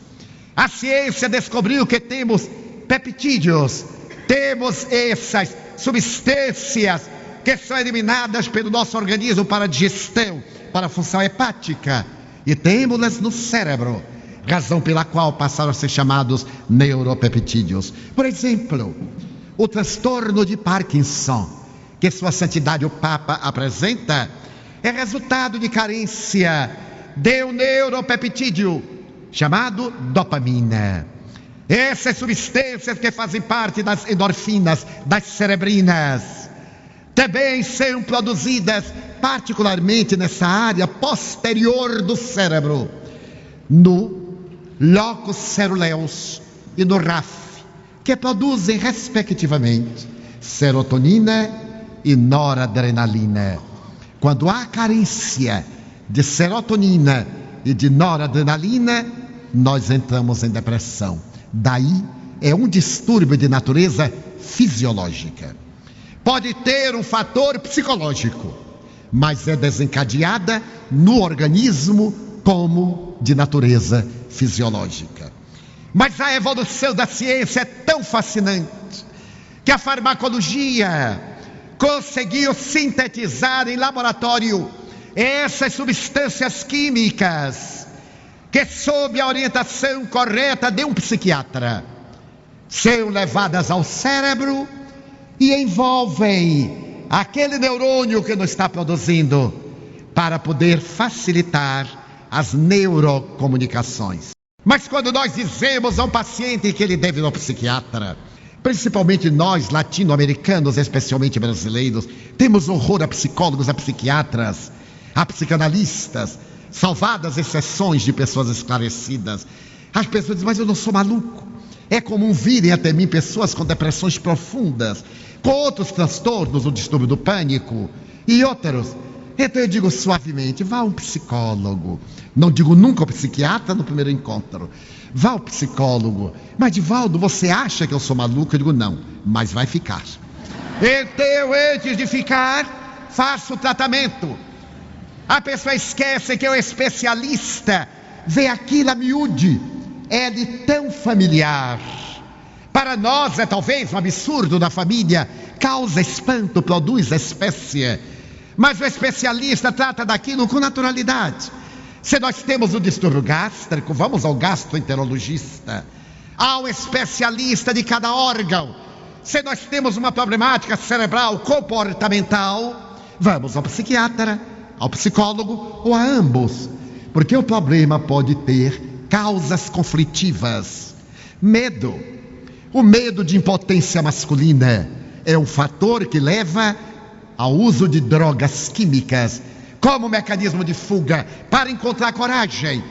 A ciência descobriu que temos peptídeos, temos essas substâncias que são eliminadas pelo nosso organismo para a digestão, para a função hepática, e temos-las no cérebro, razão pela qual passaram a ser chamados neuropeptídeos. Por exemplo, o transtorno de Parkinson, que Sua Santidade o Papa apresenta é resultado de carência de um neuropeptídeo chamado dopamina. Essas substâncias que fazem parte das endorfinas, das cerebrinas, também são produzidas particularmente nessa área posterior do cérebro, no locus ceruleus e no RAF, que produzem respectivamente serotonina e noradrenalina. Quando há carência de serotonina e de noradrenalina, nós entramos em depressão. Daí é um distúrbio de natureza fisiológica. Pode ter um fator psicológico, mas é desencadeada no organismo como de natureza fisiológica. Mas a evolução da ciência é tão fascinante que a farmacologia conseguiu sintetizar em laboratório essas substâncias químicas que, sob a orientação correta de um psiquiatra, são levadas ao cérebro e envolvem aquele neurônio que não está produzindo, para poder facilitar as neurocomunicações. Mas quando nós dizemos a um paciente que ele deve ir ao psiquiatra, principalmente nós latino-americanos, especialmente brasileiros, temos horror a psicólogos, a psiquiatras, a psicanalistas, salvadas exceções de pessoas esclarecidas. As pessoas dizem, mas eu não sou maluco. É comum virem até mim pessoas com depressões profundas, com outros transtornos, o distúrbio do pânico e outros. Então eu digo suavemente, vá a um psicólogo. Não digo nunca ao psiquiatra no primeiro encontro. Vá ao psicólogo. Mas Divaldo, você acha que eu sou maluco? Eu digo não, mas vai ficar. Então, antes de ficar, faça o tratamento. A pessoa esquece que o especialista vê aquilo a miúde. É-lhe tão familiar. Para nós é talvez um absurdo da família, causa espanto, produz espécie. Mas o especialista trata daquilo com naturalidade. Se nós temos um distúrbio gástrico, vamos ao gastroenterologista. Há um especialista de cada órgão. Se nós temos uma problemática cerebral comportamental, vamos ao psiquiatra, ao psicólogo ou a ambos. Porque o problema pode ter causas conflitivas. Medo. O medo de impotência masculina é um fator que leva ao uso de drogas químicas como mecanismo de fuga para encontrar coragem.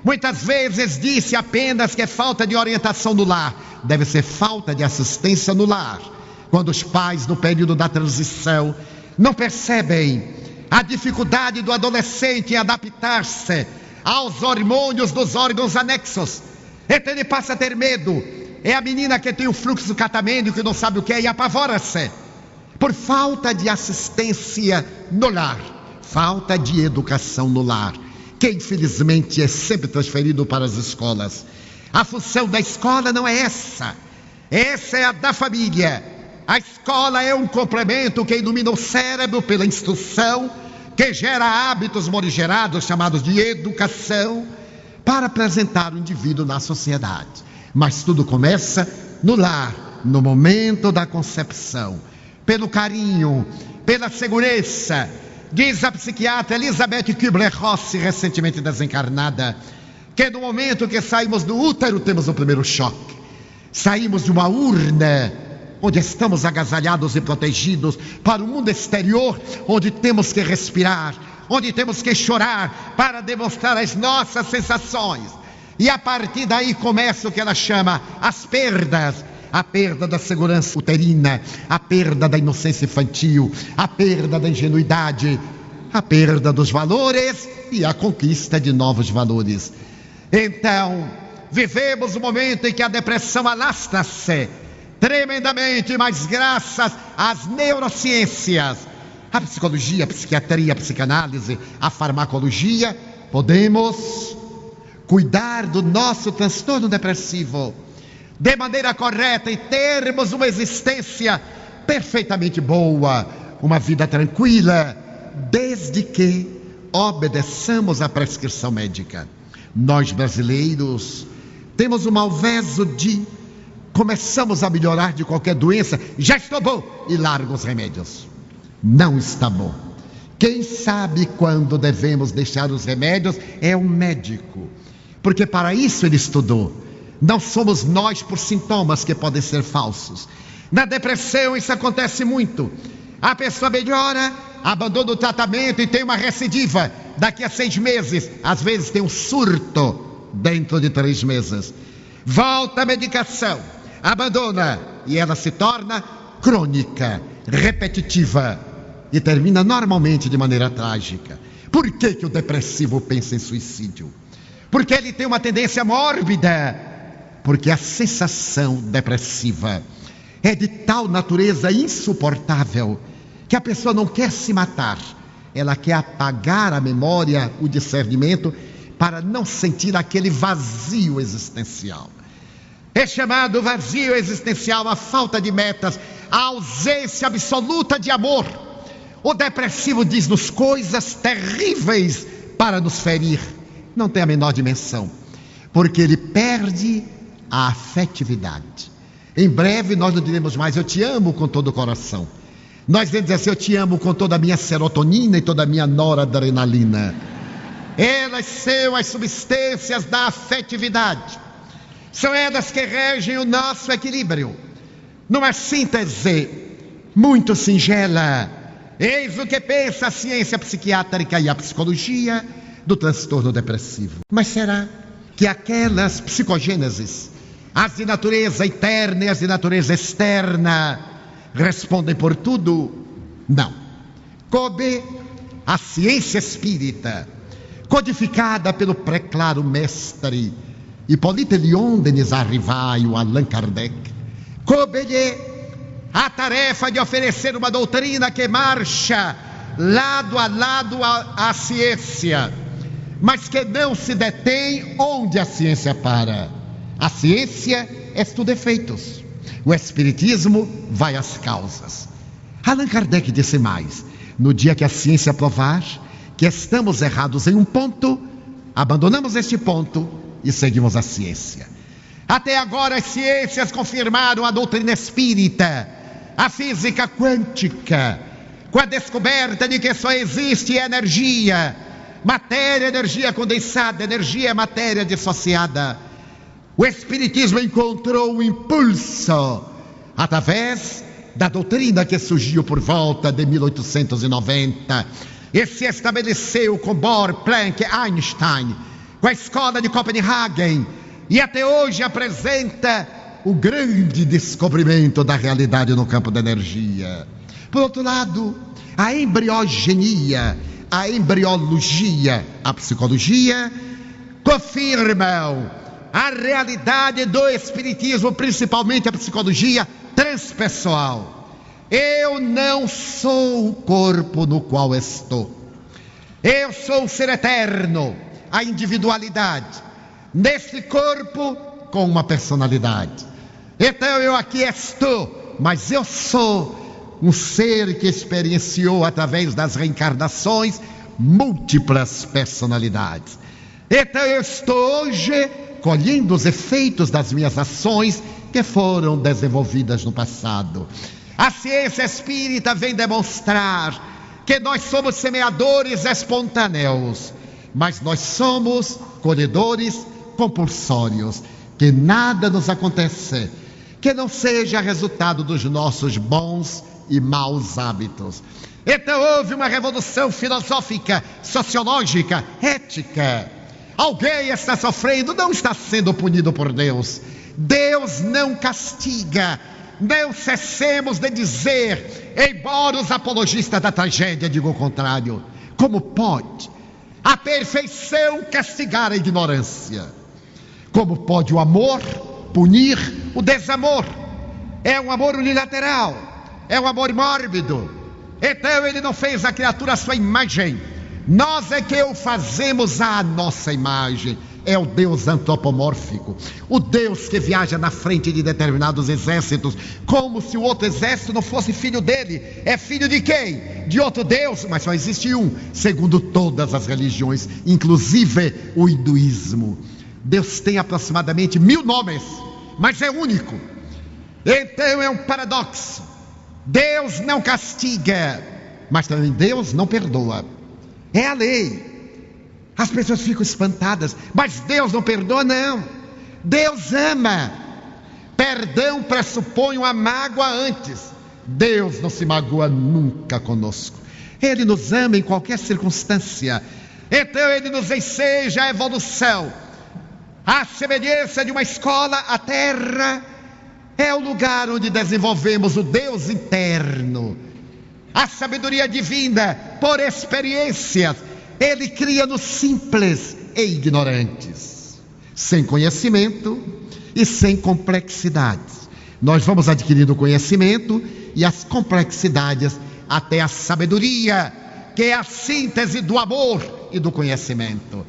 Muitas vezes disse apenas que é falta de orientação no lar. Deve ser falta de assistência no lar. Quando os pais, no período da transição, não percebem a dificuldade do adolescente em adaptar-se aos hormônios dos órgãos anexos, então ele passa a ter medo. É a menina que tem o fluxo catamênico que não sabe o que é e apavora-se por falta de assistência no lar, falta de educação no lar, que infelizmente é sempre transferido para as escolas. A função da escola não é essa é a da família. A escola é um complemento que ilumina o cérebro pela instrução, que gera hábitos morigerados chamados de educação, para apresentar o indivíduo na sociedade. Mas tudo começa no lar, no momento da concepção, pelo carinho, pela segurança. Diz a psiquiatra Elizabeth Kübler-Ross, recentemente desencarnada, que no momento que saímos do útero temos o primeiro choque. Saímos de uma urna onde estamos agasalhados e protegidos para o mundo exterior, onde temos que respirar, onde temos que chorar para demonstrar as nossas sensações. E a partir daí começa o que ela chama as perdas. A perda da segurança uterina, a perda da inocência infantil, a perda da ingenuidade, a perda dos valores e a conquista de novos valores. Então, vivemos um momento em que a depressão alastra-se tremendamente, mas graças às neurociências, a psicologia, a psiquiatria, a psicanálise, a farmacologia, podemos cuidar do nosso transtorno depressivo de maneira correta e termos uma existência perfeitamente boa, uma vida tranquila, desde que obedeçamos à prescrição médica. Nós brasileiros temos o malveso de começamos a melhorar de qualquer doença, já estou bom, e largo os remédios. não está bom. Quem sabe quando devemos deixar os remédios é um médico, porque para isso ele estudou. Não somos nós por sintomas que podem ser falsos. Na depressão isso acontece muito. A pessoa melhora, abandona o tratamento e tem uma recidiva. Daqui a 6 meses, às vezes tem um surto dentro de 3 meses. Volta a medicação, abandona e ela se torna crônica, repetitiva e termina normalmente de maneira trágica. Por que que o depressivo pensa em suicídio? Porque ele tem uma tendência mórbida. Porque a sensação depressiva é de tal natureza insuportável que a pessoa não quer se matar. Ela quer apagar a memória, o discernimento, para não sentir aquele vazio existencial. É chamado vazio existencial a falta de metas, a ausência absoluta de amor. O depressivo diz-nos coisas terríveis para nos ferir. Não tem a menor dimensão, porque ele perde a afetividade. Em breve nós não diremos mais eu te amo com todo o coração. Nós vamos dizer assim, eu te amo com toda a minha serotonina e toda a minha noradrenalina. Elas são as substâncias da afetividade. São elas que regem o nosso equilíbrio. Numa síntese muito singela, eis o que pensa a ciência psiquiátrica e a psicologia do transtorno depressivo. Mas será que aquelas psicogêneses, as de natureza interna e as de natureza externa, respondem por tudo? Não. Coube a ciência espírita, codificada pelo preclaro mestre Hippolyte Léon Denis Arrivai, Allan Kardec, coube-lhe a tarefa de oferecer uma doutrina que marcha lado a lado à ciência, mas que não se detém onde a ciência para. A ciência estuda efeitos, o espiritismo vai às causas. Allan Kardec disse mais: no dia que a ciência provar que estamos errados em um ponto, abandonamos este ponto e seguimos a ciência. Até agora as ciências confirmaram a doutrina espírita, a física quântica, com a descoberta de que só existe energia, matéria, energia condensada, energia, matéria dissociada. O espiritismo encontrou um impulso através da doutrina que surgiu por volta de 1890 e se estabeleceu com Bohr, Planck, Einstein, com a escola de Copenhagen, e até hoje apresenta o grande descobrimento da realidade no campo da energia. Por outro lado, a embriogenia, a embriologia, a psicologia confirmam a realidade do espiritismo, principalmente a psicologia transpessoal. Eu não sou o corpo no qual estou. Eu sou o ser eterno, a individualidade, nesse corpo com uma personalidade. Então eu aqui estou, mas eu sou um ser que experienciou através das reencarnações múltiplas personalidades. Então eu estou hoje colhendo os efeitos das minhas ações que foram desenvolvidas no passado. A ciência espírita vem demonstrar que nós somos semeadores espontâneos, mas nós somos colhedores compulsórios, que nada nos acontece que não seja resultado dos nossos bons e maus hábitos. Então houve uma revolução filosófica, sociológica, ética. Alguém está sofrendo, não está sendo punido por Deus. Deus não castiga. Não cessemos de dizer, embora os apologistas da tragédia digam o contrário. Como pode a perfeição castigar a ignorância? Como pode o amor punir o desamor? É um amor unilateral, é um amor mórbido. Então ele não fez a criatura à sua imagem. Nós é que o fazemos à nossa imagem. É o Deus antropomórfico, o Deus que viaja na frente de determinados exércitos, como se o outro exército não fosse filho dele. É filho de quem? De outro Deus, mas só existe um, segundo todas as religiões, inclusive o hinduísmo. Deus tem aproximadamente 1000 nomes, mas é único. Então é um paradoxo. Deus não castiga, mas também Deus não perdoa. É a lei. As pessoas ficam espantadas, mas Deus não perdoa, não. Deus ama. Perdão pressupõe uma mágoa antes. Deus não se magoa nunca conosco. Ele nos ama em qualquer circunstância. Então Ele nos enseja a evolução. A semelhança de uma escola, a terra é o lugar onde desenvolvemos o Deus interno. A sabedoria divina, por experiências, Ele cria nos simples e ignorantes, sem conhecimento e sem complexidades. Nós vamos adquirindo conhecimento e as complexidades até a sabedoria, que é a síntese do amor e do conhecimento.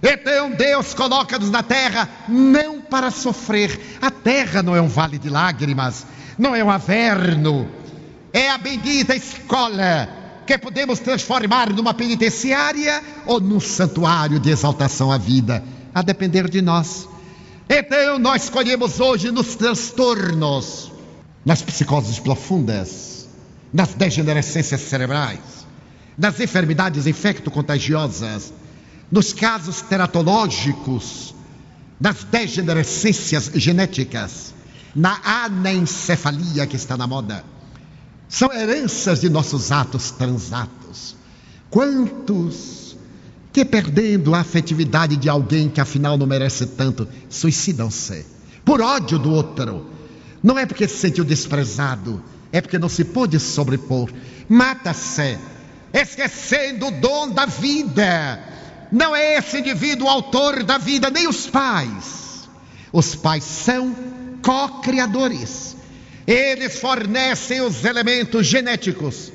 Então Deus coloca-nos na terra não para sofrer. A terra não é um vale de lágrimas, não é um averno. É a bendita escola que podemos transformar numa penitenciária ou num santuário de exaltação à vida, a depender de nós. Então nós escolhemos hoje nos transtornos, nas psicoses profundas, nas degenerescências cerebrais, nas enfermidades infecto-contagiosas, nos casos teratológicos, nas degenerescências genéticas, na anencefalia que está na moda. São heranças de nossos atos transatos. Quantos que, perdendo a afetividade de alguém que afinal não merece tanto, suicidam-se por ódio do outro? Não é porque se sentiu desprezado, é porque não se pôde sobrepor. Mata-se, esquecendo o dom da vida. Não é esse indivíduo o autor da vida, nem os pais. Os pais são co-criadores. Eles fornecem os elementos genéticos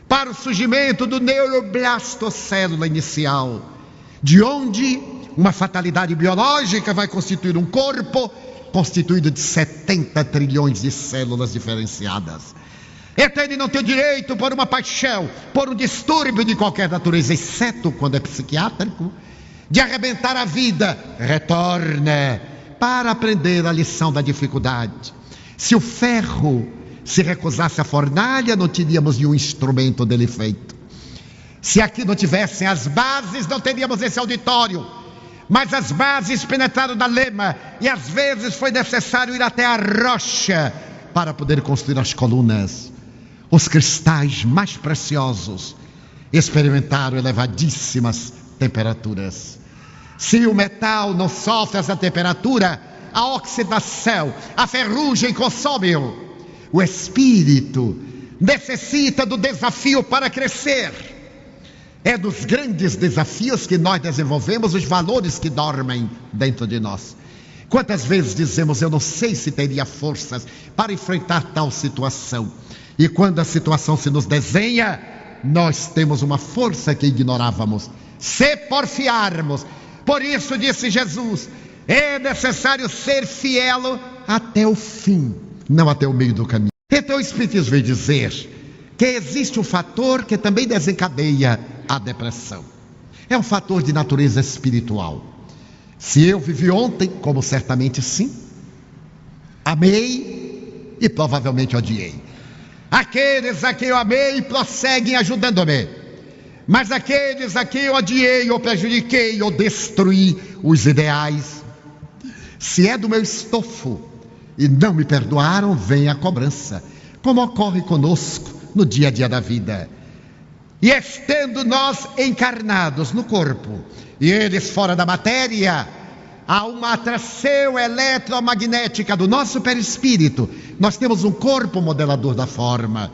para o surgimento do neuroblastocélula inicial, de onde uma fatalidade biológica vai constituir um corpo constituído de 70 trilhões de células diferenciadas. Então ele não tem o direito, por uma paixão, por um distúrbio de qualquer natureza, exceto quando é psiquiátrico, de arrebentar a vida. Retorna para aprender a lição da dificuldade. Se o ferro se recusasse a fornalha, não teríamos nenhum instrumento dele feito. Se aqui não tivessem as bases, não teríamos esse auditório. Mas as bases penetraram na lema, e às vezes foi necessário ir até a rocha para poder construir as colunas. Os cristais mais preciosos experimentaram elevadíssimas temperaturas. Se o metal não sofre essa temperatura, a oxidação, a ferrugem consome-o. O espírito necessita do desafio para crescer. É dos grandes desafios que nós desenvolvemos os valores que dormem dentro de nós. Quantas vezes dizemos, eu não sei se teria forças para enfrentar tal situação. E quando a situação se nos desenha, nós temos uma força que ignorávamos. Se porfiarmos. Por isso disse Jesus, é necessário ser fiel até o fim, não até o meio do caminho. Então o Espiritismo veio dizer que existe um fator que também desencadeia a depressão. É um fator de natureza espiritual. Se eu vivi ontem, como certamente sim, amei e provavelmente odiei. Aqueles a quem eu amei prosseguem ajudando-me, mas aqueles a quem eu odiei ou prejudiquei ou destruí os ideais, se é do meu estofo e não me perdoaram, vem a cobrança, como ocorre conosco no dia a dia da vida. E estando nós encarnados no corpo e eles fora da matéria, há uma atração eletromagnética do nosso perispírito. Nós temos um corpo modelador da forma,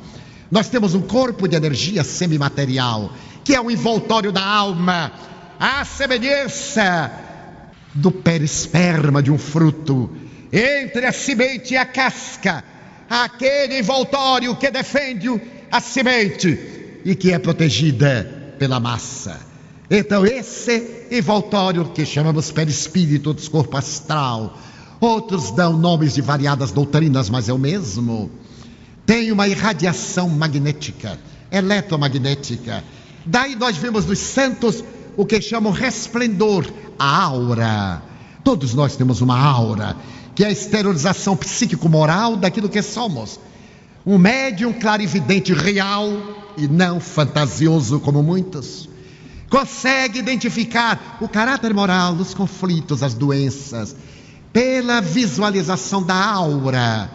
nós temos um corpo de energia semimaterial, que é o envoltório da alma, a semelhança do perisperma de um fruto, entre a semente e a casca, aquele envoltório que defende a semente e que é protegida pela massa. Então esse envoltório que chamamos perispírito, outros corpo astral, outros dão nomes de variadas doutrinas, mas é o mesmo, tem uma irradiação magnética, eletromagnética. Daí nós vemos nos santos o que chamam resplendor, a aura. Todos nós temos uma aura, que é a exteriorização psíquico-moral daquilo que somos. um médium clarividente real e não fantasioso como muitos, consegue identificar o caráter moral, os conflitos, as doenças, pela visualização da aura,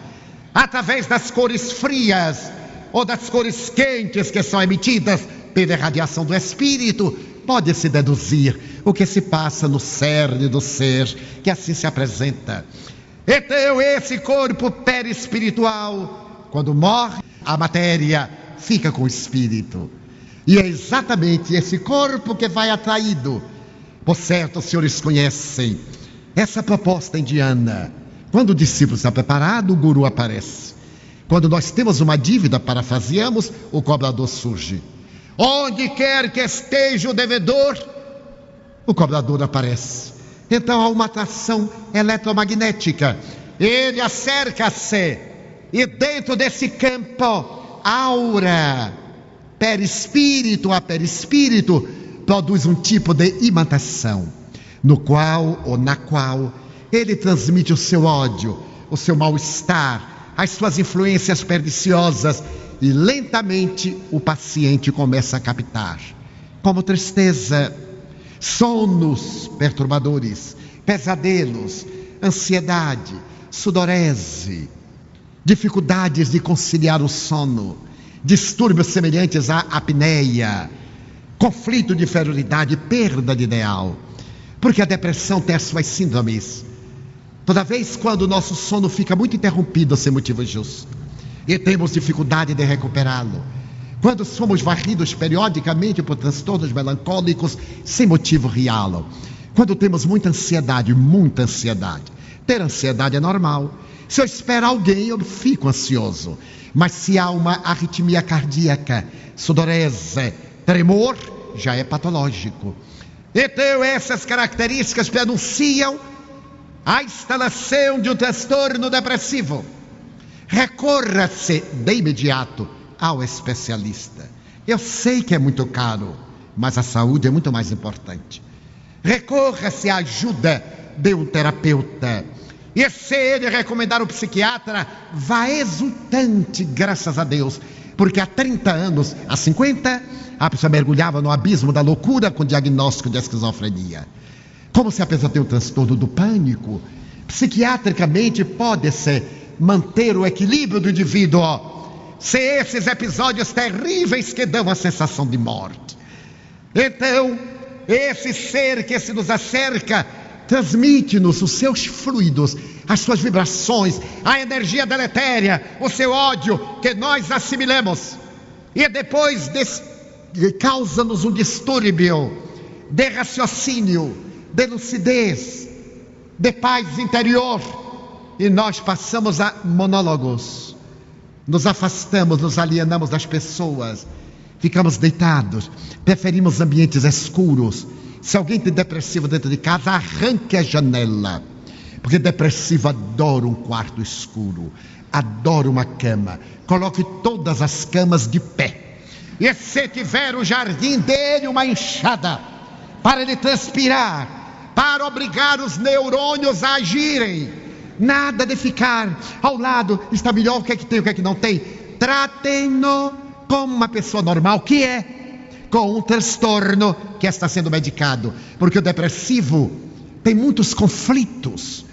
através das cores frias ou das cores quentes que são emitidas pela irradiação do espírito, pode-se deduzir o que se passa no cerne do ser, que assim se apresenta. Então, esse corpo perispiritual, quando morre, a matéria fica com o espírito. E é exatamente esse corpo que vai atraído. Por certo, os senhores conhecem essa proposta indiana. Quando o discípulo está preparado, o guru aparece. Quando nós temos uma dívida, parafraseamos, o cobrador surge. Onde quer que esteja o devedor, o cobrador aparece. Então há uma atração eletromagnética. Ele acerca-se e dentro desse campo, aura, perispírito a perispírito, produz um tipo de imantação, no qual ou na qual ele transmite o seu ódio, o seu mal-estar, as suas influências perniciosas, e lentamente o paciente começa a captar, como tristeza, sonos perturbadores, pesadelos, ansiedade, sudorese, dificuldades de conciliar o sono, distúrbios semelhantes à apneia, conflito de inferioridade, perda de ideal, porque a depressão tem as suas síndromes. Toda vez quando o nosso sono fica muito interrompido sem motivo justo e temos dificuldade de recuperá-lo, quando somos varridos periodicamente por transtornos melancólicos sem motivo real, quando temos muita ansiedade. Ter ansiedade é normal. Se eu espero alguém, eu fico ansioso. Mas se há uma arritmia cardíaca, sudorese, tremor, já é patológico. Então essas características anunciam a instalação de um transtorno depressivo. Recorra-se de imediato ao especialista. Eu sei que é muito caro, mas a saúde é muito mais importante. Recorra-se à ajuda de um terapeuta. E se ele recomendar um psiquiatra, vá exultante, graças a Deus. Porque há 30 anos, há 50, a pessoa mergulhava no abismo da loucura com diagnóstico de esquizofrenia. Como se a pessoa tem um transtorno do pânico, psiquiatricamente pode-se manter o equilíbrio do indivíduo, se esses episódios terríveis que dão a sensação de morte. Então, esse ser que se nos acerca, transmite-nos os seus fluidos, as suas vibrações, a energia deletéria, o seu ódio, que nós assimilamos, e depois causa-nos um distúrbio de raciocínio, de lucidez, de paz interior, e nós passamos a monólogos, nos afastamos, nos alienamos das pessoas, ficamos deitados, preferimos ambientes escuros. Se alguém tem depressivo dentro de casa, arranque a janela, porque depressivo adora um quarto escuro, adora uma cama. Coloque todas as camas de pé, e se tiver o jardim dele uma enxada, para ele transpirar, para obrigar os neurônios a agirem. Nada de ficar ao lado, está melhor, o que é que tem, o que é que não tem. Tratem-no como uma pessoa normal, que é, com um transtorno que está sendo medicado. Porque o depressivo tem muitos conflitos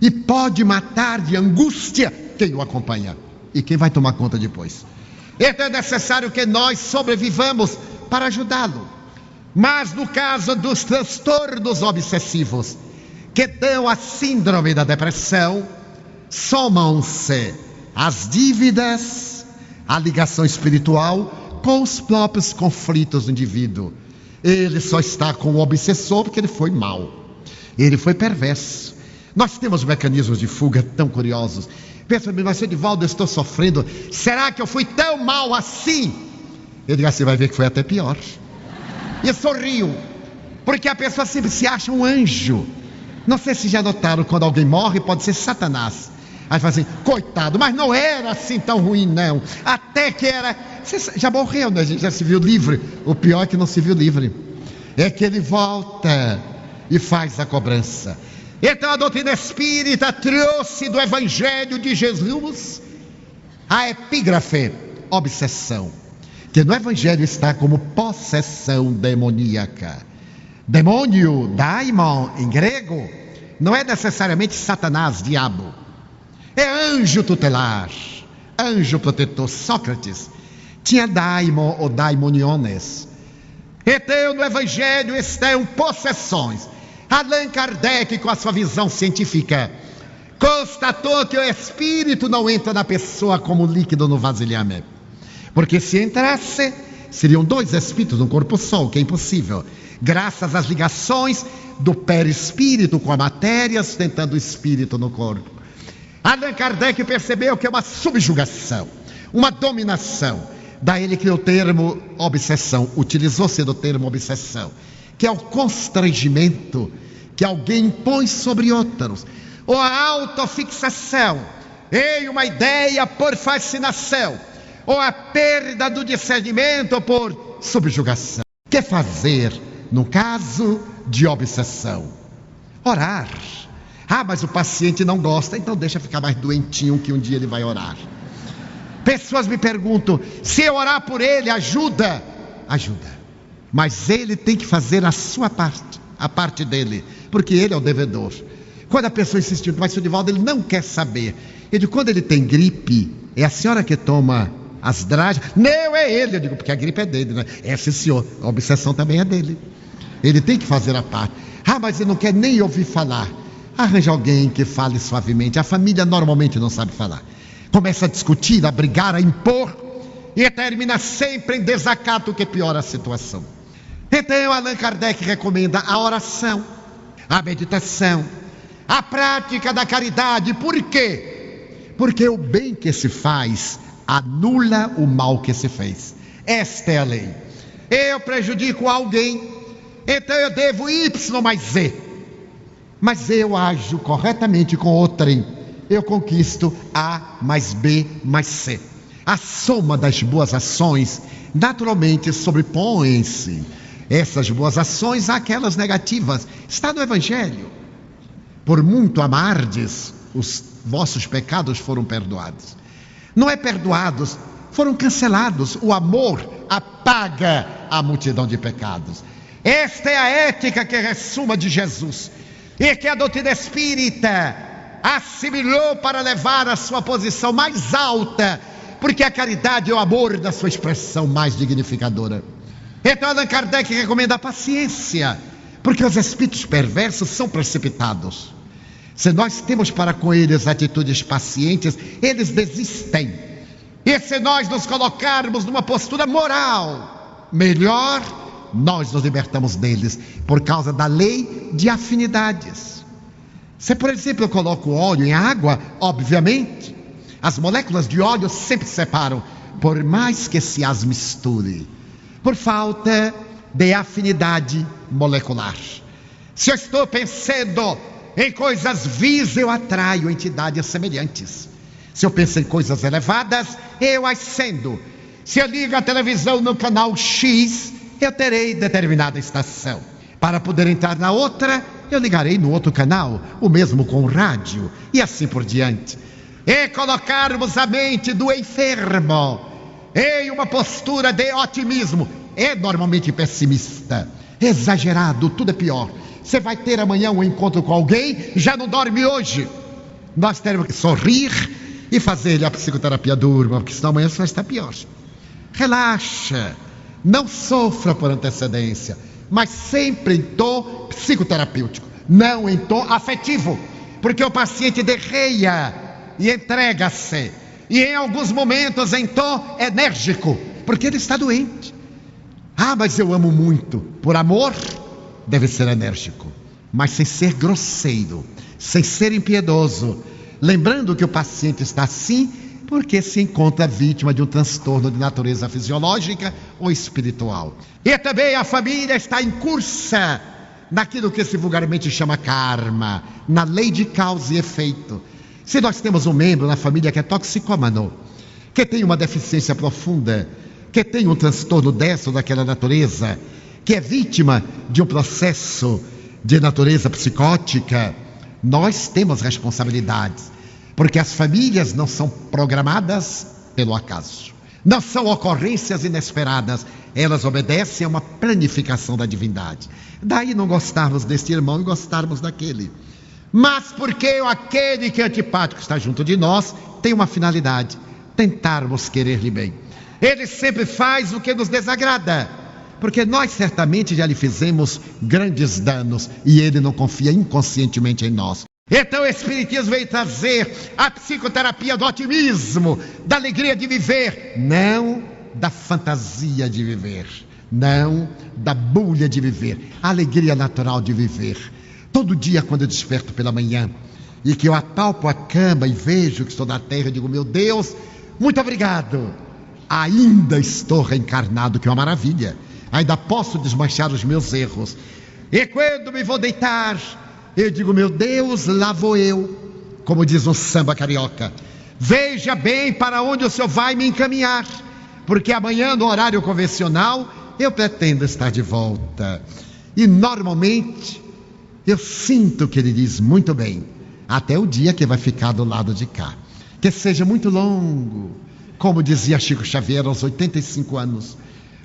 e pode matar de angústia quem o acompanha e quem vai tomar conta depois. Então é necessário que nós sobrevivamos para ajudá-lo. Mas no caso dos transtornos obsessivos, que dão a síndrome da depressão, somam-se as dívidas, a ligação espiritual com os próprios conflitos do indivíduo. Ele só está com o obsessor porque ele foi mau, ele foi perverso. Nós temos mecanismos de fuga tão curiosos. Pensa, mas Edivaldo, eu estou sofrendo, será que eu fui tão mal assim? Eu digo assim, vai ver que foi até pior. E eu sorrio, porque a pessoa sempre se acha um anjo. Não sei se já notaram, quando alguém morre, pode ser Satanás. Aí fala assim, coitado, mas não era assim tão ruim não, até que era. Você já morreu, né? A gente já se viu livre. O pior é que não se viu livre, é que ele volta e faz a cobrança. Então a doutrina espírita trouxe do Evangelho de Jesus A epígrafe, obsessão, que no Evangelho está como possessão demoníaca. Demônio, daimon, em grego, não é necessariamente Satanás, diabo. É anjo tutelar, anjo protetor. Sócrates tinha daimon ou daimoniones. Então, no Evangelho estão possessões. Allan Kardec, com a sua visão científica, constatou que o espírito não entra na pessoa como líquido no vasilhame. Porque se entrasse, seriam 2 espíritos no corpo só, o que é impossível. Graças às ligações do perispírito com a matéria, sustentando o espírito no corpo. Allan Kardec percebeu que é uma subjugação, uma dominação. Daí ele criou o termo obsessão, utilizou-se do termo obsessão, que é o constrangimento que alguém impõe sobre outros, ou a autofixação em uma ideia por fascinação, ou a perda do discernimento por subjugação. O que fazer no caso de obsessão? Orar. Mas o paciente não gosta, então deixa ficar mais doentinho que um dia ele vai orar. Pessoas me perguntam, se eu orar por ele, ajuda? Ajuda. Mas ele tem que fazer a sua parte, a parte dele, porque ele é o devedor. Quando a pessoa insistiu, mas o Divaldo, ele não quer saber. Eu digo, quando ele tem gripe, é a senhora que toma as drágeas? Não, é ele. Eu digo, porque a gripe é dele, né? É, sim, senhor, a obsessão também é dele. Ele tem que fazer a parte. Mas ele não quer nem ouvir falar. Arranja alguém que fale suavemente. A família normalmente não sabe falar. Começa a discutir, a brigar, a impor, e termina sempre em desacato, que piora a situação. Então, Allan Kardec recomenda a oração, a meditação, a prática da caridade. Por quê? Porque o bem que se faz anula o mal que se fez. Esta é a lei. Eu prejudico alguém, então eu devo Y mais Z. Mas eu ajo corretamente com outrem, eu conquisto A mais B mais C. A soma das boas ações naturalmente sobrepõe-se essas boas ações àquelas negativas. Está no Evangelho. Por muito amardes, os vossos pecados foram perdoados. Não é perdoados, foram cancelados. O amor apaga a multidão de pecados. Esta é a ética que ressuma de Jesus e que a doutrina espírita assimilou para levar a sua posição mais alta, porque a caridade é o amor da sua expressão mais dignificadora. Então Allan Kardec recomenda a paciência, porque os espíritos perversos são precipitados. Se nós temos para com eles atitudes pacientes, eles desistem. E se nós nos colocarmos numa postura moral melhor, nós nos libertamos deles, por causa da lei de afinidades. Se, por exemplo, eu coloco óleo em água, obviamente, as moléculas de óleo sempre se separam, por mais que se as misture, por falta de afinidade molecular. Se eu estou pensando em coisas vis, eu atraio entidades semelhantes. Se eu penso em coisas elevadas, eu ascendo. Se eu ligo a televisão no canal X, eu terei determinada estação. Para poder entrar na outra, eu ligarei no outro canal, o mesmo com o rádio, e assim por diante. E colocarmos a mente do enfermo em uma postura de otimismo, é normalmente pessimista, exagerado, tudo é pior. Você vai ter amanhã um encontro com alguém, já não dorme hoje. Nós teremos que sorrir e fazer a psicoterapia durma, porque senão amanhã você vai estar pior. Relaxa, não sofra por antecedência, mas sempre em tom psicoterapêutico, não em tom afetivo, porque o paciente derreia e entrega-se, e em alguns momentos em tom enérgico, porque ele está doente. Mas eu amo muito. Por amor, deve ser enérgico, mas sem ser grosseiro, sem ser impiedoso, lembrando que o paciente está assim porque se encontra vítima de um transtorno de natureza fisiológica ou espiritual. E também a família está incursa naquilo que se vulgarmente chama karma, na lei de causa e efeito. Se nós temos um membro na família que é toxicômano, que tem uma deficiência profunda, que tem um transtorno dessa ou daquela natureza, que é vítima de um processo de natureza psicótica, nós temos responsabilidades. Porque as famílias não são programadas pelo acaso, não são ocorrências inesperadas, elas obedecem a uma planificação da divindade. Daí não gostarmos deste irmão e gostarmos daquele. Mas porque aquele que é antipático está junto de nós, tem uma finalidade: tentarmos querer-lhe bem. Ele sempre faz o que nos desagrada, porque nós certamente já lhe fizemos grandes danos e ele não confia inconscientemente em nós. Então o Espiritismo veio trazer a psicoterapia do otimismo, da alegria de viver, não da fantasia de viver, não da bulha de viver, a alegria natural de viver. Todo dia, quando eu desperto pela manhã e que eu apalpo a cama e vejo que estou na terra, eu digo: meu Deus, muito obrigado, ainda estou reencarnado, que é uma maravilha, ainda posso desmanchar os meus erros. E quando me vou deitar, eu digo: meu Deus, lá vou eu, como diz um samba carioca, veja bem para onde o Senhor vai me encaminhar, porque amanhã, no horário convencional, eu pretendo estar de volta. E normalmente eu sinto que ele diz: muito bem, até o dia que vai ficar do lado de cá, que seja muito longo. Como dizia Chico Xavier aos 85 anos.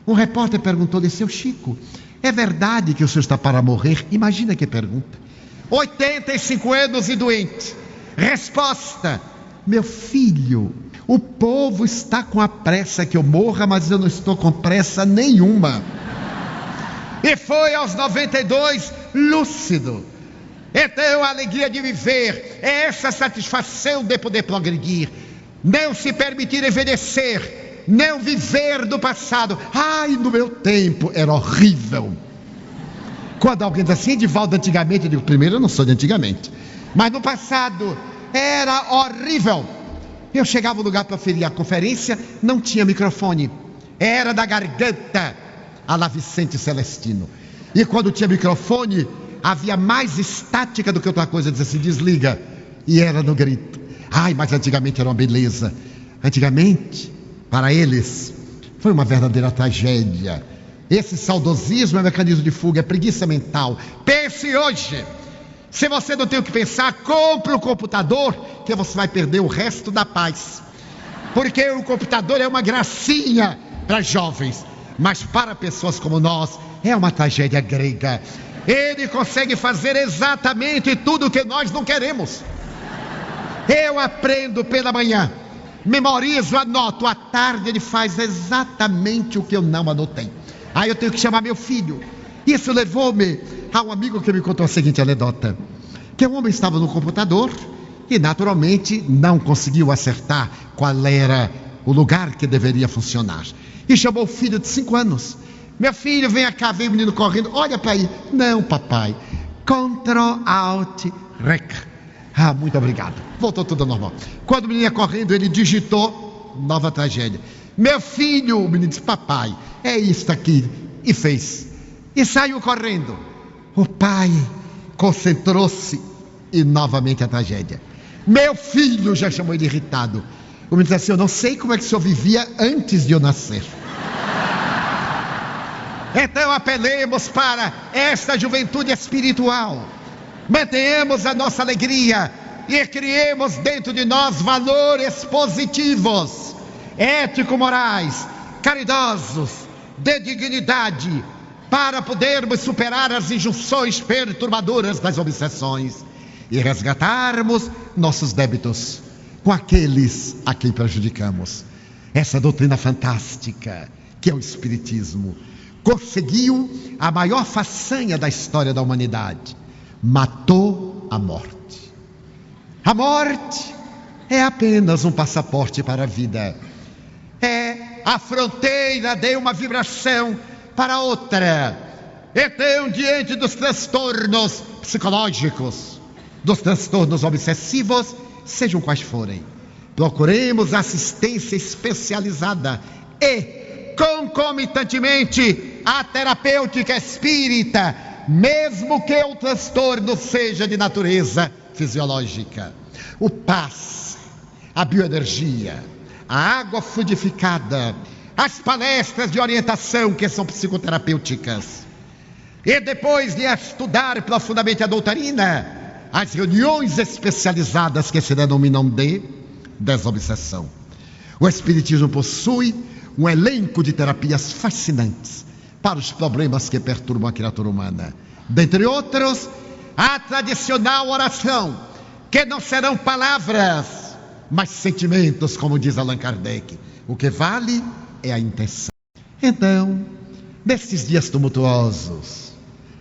Um repórter perguntou-lhe: seu Chico, é verdade que o senhor está para morrer? Imagina que pergunta. 85 anos e doente. Resposta: meu filho, o povo está com a pressa que eu morra, mas eu não estou com pressa nenhuma. E foi aos 92 lúcido. Então a alegria de viver é essa satisfação de poder progredir, não se permitir envelhecer, não viver do passado. Ai, no meu tempo era horrível. Quando alguém diz assim: Edivaldo, antigamente, eu digo: primeiro, eu não sou de antigamente, mas no passado era horrível. Eu chegava no lugar para ferir a conferência, não tinha microfone, era da garganta, a la Vicente Celestino. E quando tinha microfone, havia mais estática do que outra coisa, dizia assim: desliga, e era no grito. Ai, mas antigamente era uma beleza. Antigamente, para eles, foi uma verdadeira tragédia. Esse saudosismo é mecanismo de fuga, é preguiça mental. Pense hoje. Se você não tem o que pensar, compre um computador, que você vai perder o resto da paz. Porque o computador é uma gracinha para jovens, mas para pessoas como nós é uma tragédia grega. Ele consegue fazer exatamente tudo o que nós não queremos. Eu aprendo pela manhã, memorizo, anoto. À tarde ele faz exatamente o que eu não anotei. Aí eu tenho que chamar meu filho. Isso levou-me a um amigo que me contou a seguinte anedota: que um homem estava no computador e naturalmente não conseguiu acertar qual era o lugar que deveria funcionar. E chamou o filho de 5 anos. Meu filho, vem cá, vem o menino correndo. Olha para aí. Não, papai. Ctrl, Alt, Rec. Ah, muito obrigado. Voltou tudo ao normal. Quando o menino ia correndo, ele digitou: nova tragédia. Meu filho, o menino disse: papai, é isto aqui. E fez. E saiu correndo. O pai concentrou-se e novamente a tragédia. Meu filho, já chamou ele irritado. O menino disse assim: eu não sei como é que o senhor vivia antes de eu nascer. Então apelemos para esta juventude espiritual. Mantenhamos a nossa alegria e criemos dentro de nós valores positivos, ético-morais, caridosos, de dignidade, para podermos superar as injunções perturbadoras das obsessões e resgatarmos nossos débitos com aqueles a quem prejudicamos. Essa doutrina fantástica, que é o Espiritismo, conseguiu a maior façanha da história da humanidade: matou a morte. A morte é apenas um passaporte para a vida. É a fronteira de uma vibração para outra. Então, diante dos transtornos psicológicos, dos transtornos obsessivos, sejam quais forem, procuremos assistência especializada e, concomitantemente, a terapêutica espírita, mesmo que o transtorno seja de natureza fisiológica. O passe, a bioenergia, a água fluidificada, as palestras de orientação que são psicoterapêuticas. E depois de estudar profundamente a doutrina, as reuniões especializadas que se denominam de desobsessão. O Espiritismo possui um elenco de terapias fascinantes para os problemas que perturbam a criatura humana. Dentre outros, a tradicional oração, que não serão palavras, mas sentimentos, como diz Allan Kardec. O que vale é a intenção. Então, nesses dias tumultuosos,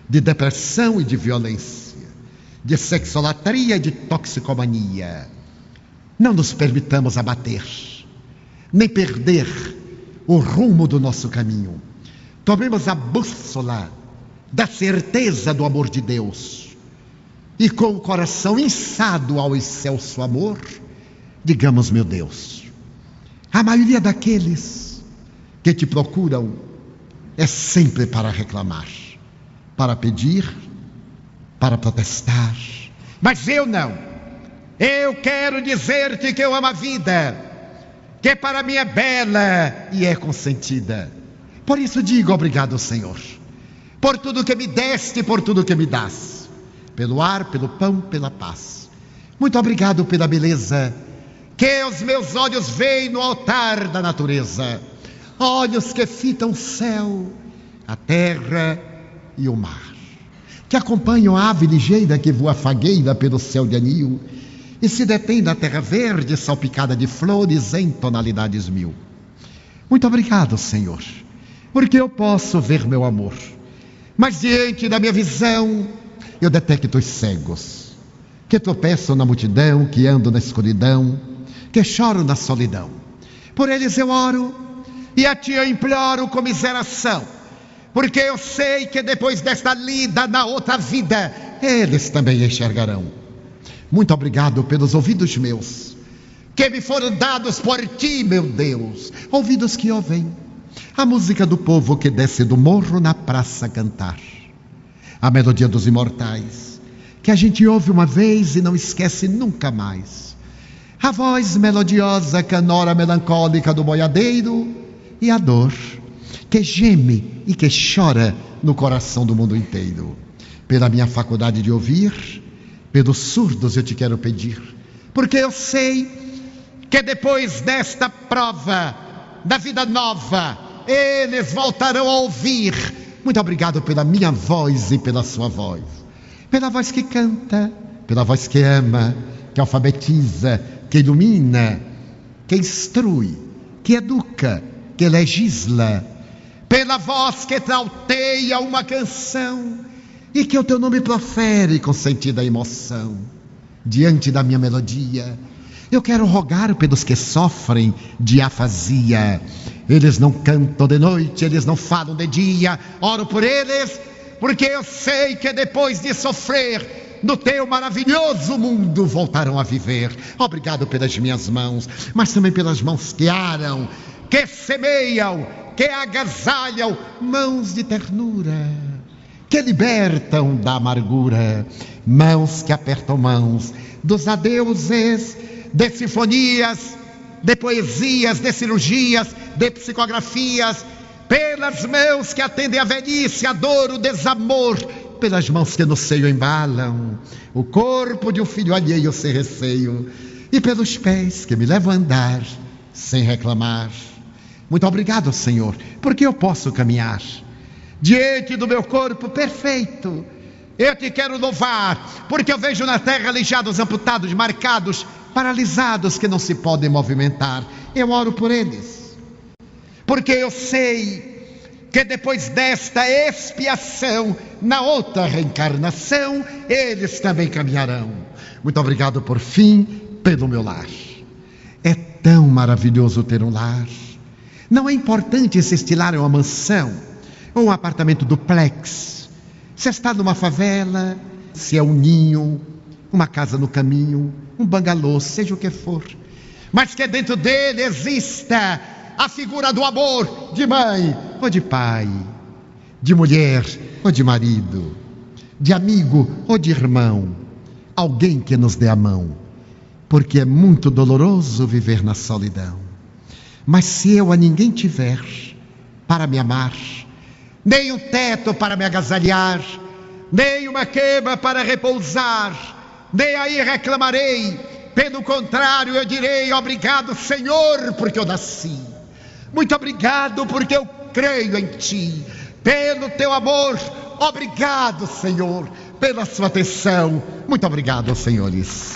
de depressão e de violência, de sexolatria e de toxicomania, não nos permitamos abater, nem perder o rumo do nosso caminho. Tomemos a bússola da certeza do amor de Deus e, com o coração inçado ao excelso amor, digamos: meu Deus, a maioria daqueles que te procuram é sempre para reclamar, para pedir, para protestar. Mas eu não. Eu quero dizer-te que eu amo a vida, que para mim é bela e é consentida. Por isso digo: obrigado, Senhor, por tudo que me deste, por tudo que me dás, pelo ar, pelo pão, pela paz. Muito obrigado pela beleza que os meus olhos veem no altar da natureza, olhos que fitam o céu, a terra e o mar, que acompanham a ave ligeira que voa fagueira pelo céu de anil e se detém na terra verde salpicada de flores em tonalidades mil. Muito obrigado, Senhor, porque eu posso ver meu amor, mas diante da minha visão eu detecto os cegos, que tropeçam na multidão, que andam na escuridão, que choram na solidão. Por eles eu oro e a Ti eu imploro comiseração, porque eu sei que depois desta lida na outra vida, eles também enxergarão. Muito obrigado pelos ouvidos meus, que me foram dados por Ti, meu Deus, ouvidos que ouvem a música do povo que desce do morro na praça cantar, a melodia dos imortais, que a gente ouve uma vez e não esquece nunca mais, a voz melodiosa, canora melancólica do boiadeiro, e a dor que geme e que chora no coração do mundo inteiro. Pela minha faculdade de ouvir, pelos surdos eu te quero pedir, porque eu sei que depois desta prova da vida nova, eles voltarão a ouvir. Muito obrigado pela minha voz e pela sua voz, pela voz que canta, pela voz que ama, que alfabetiza, que ilumina, que instrui, que educa, que legisla, pela voz que trauteia uma canção e que o Teu nome profere com sentida emoção. Diante da minha melodia, eu quero rogar pelos que sofrem de afasia. Eles não cantam de noite, eles não falam de dia. Oro por eles, porque eu sei que depois de sofrer no Teu maravilhoso mundo voltarão a viver. Obrigado pelas minhas mãos, mas também pelas mãos que aram, que semeiam, que agasalham, mãos de ternura, que libertam da amargura, mãos que apertam mãos dos adeuses, de sinfonias, de poesias, de cirurgias, de psicografias, pelas mãos que atendem a velhice, a dor, o desamor, pelas mãos que no seio embalam o corpo de um filho alheio sem receio, e pelos pés que me levam a andar sem reclamar. Muito obrigado, Senhor, porque eu posso caminhar diante do meu corpo perfeito. Eu te quero louvar, porque eu vejo na terra aleijados, amputados, marcados, paralisados, que não se podem movimentar. Eu oro por eles, porque eu sei que depois desta expiação, na outra reencarnação, eles também caminharão. Muito obrigado, por fim, pelo meu lar. É tão maravilhoso ter um lar. Não é importante se este lar é uma mansão ou um apartamento duplex, se está numa favela, se é um ninho, uma casa no caminho, um bangalô, seja o que for, mas que dentro dele exista a figura do amor, de mãe ou de pai, de mulher ou de marido, de amigo ou de irmão, alguém que nos dê a mão, porque é muito doloroso viver na solidão. Mas se eu a ninguém tiver para me amar, nem um teto para me agasalhar, nem uma cama para repousar, nem aí reclamarei. Pelo contrário, eu direi: obrigado, Senhor, porque eu nasci. Muito obrigado, porque eu creio em Ti. Pelo Teu amor, obrigado, Senhor. Pela Sua atenção, muito obrigado, senhores.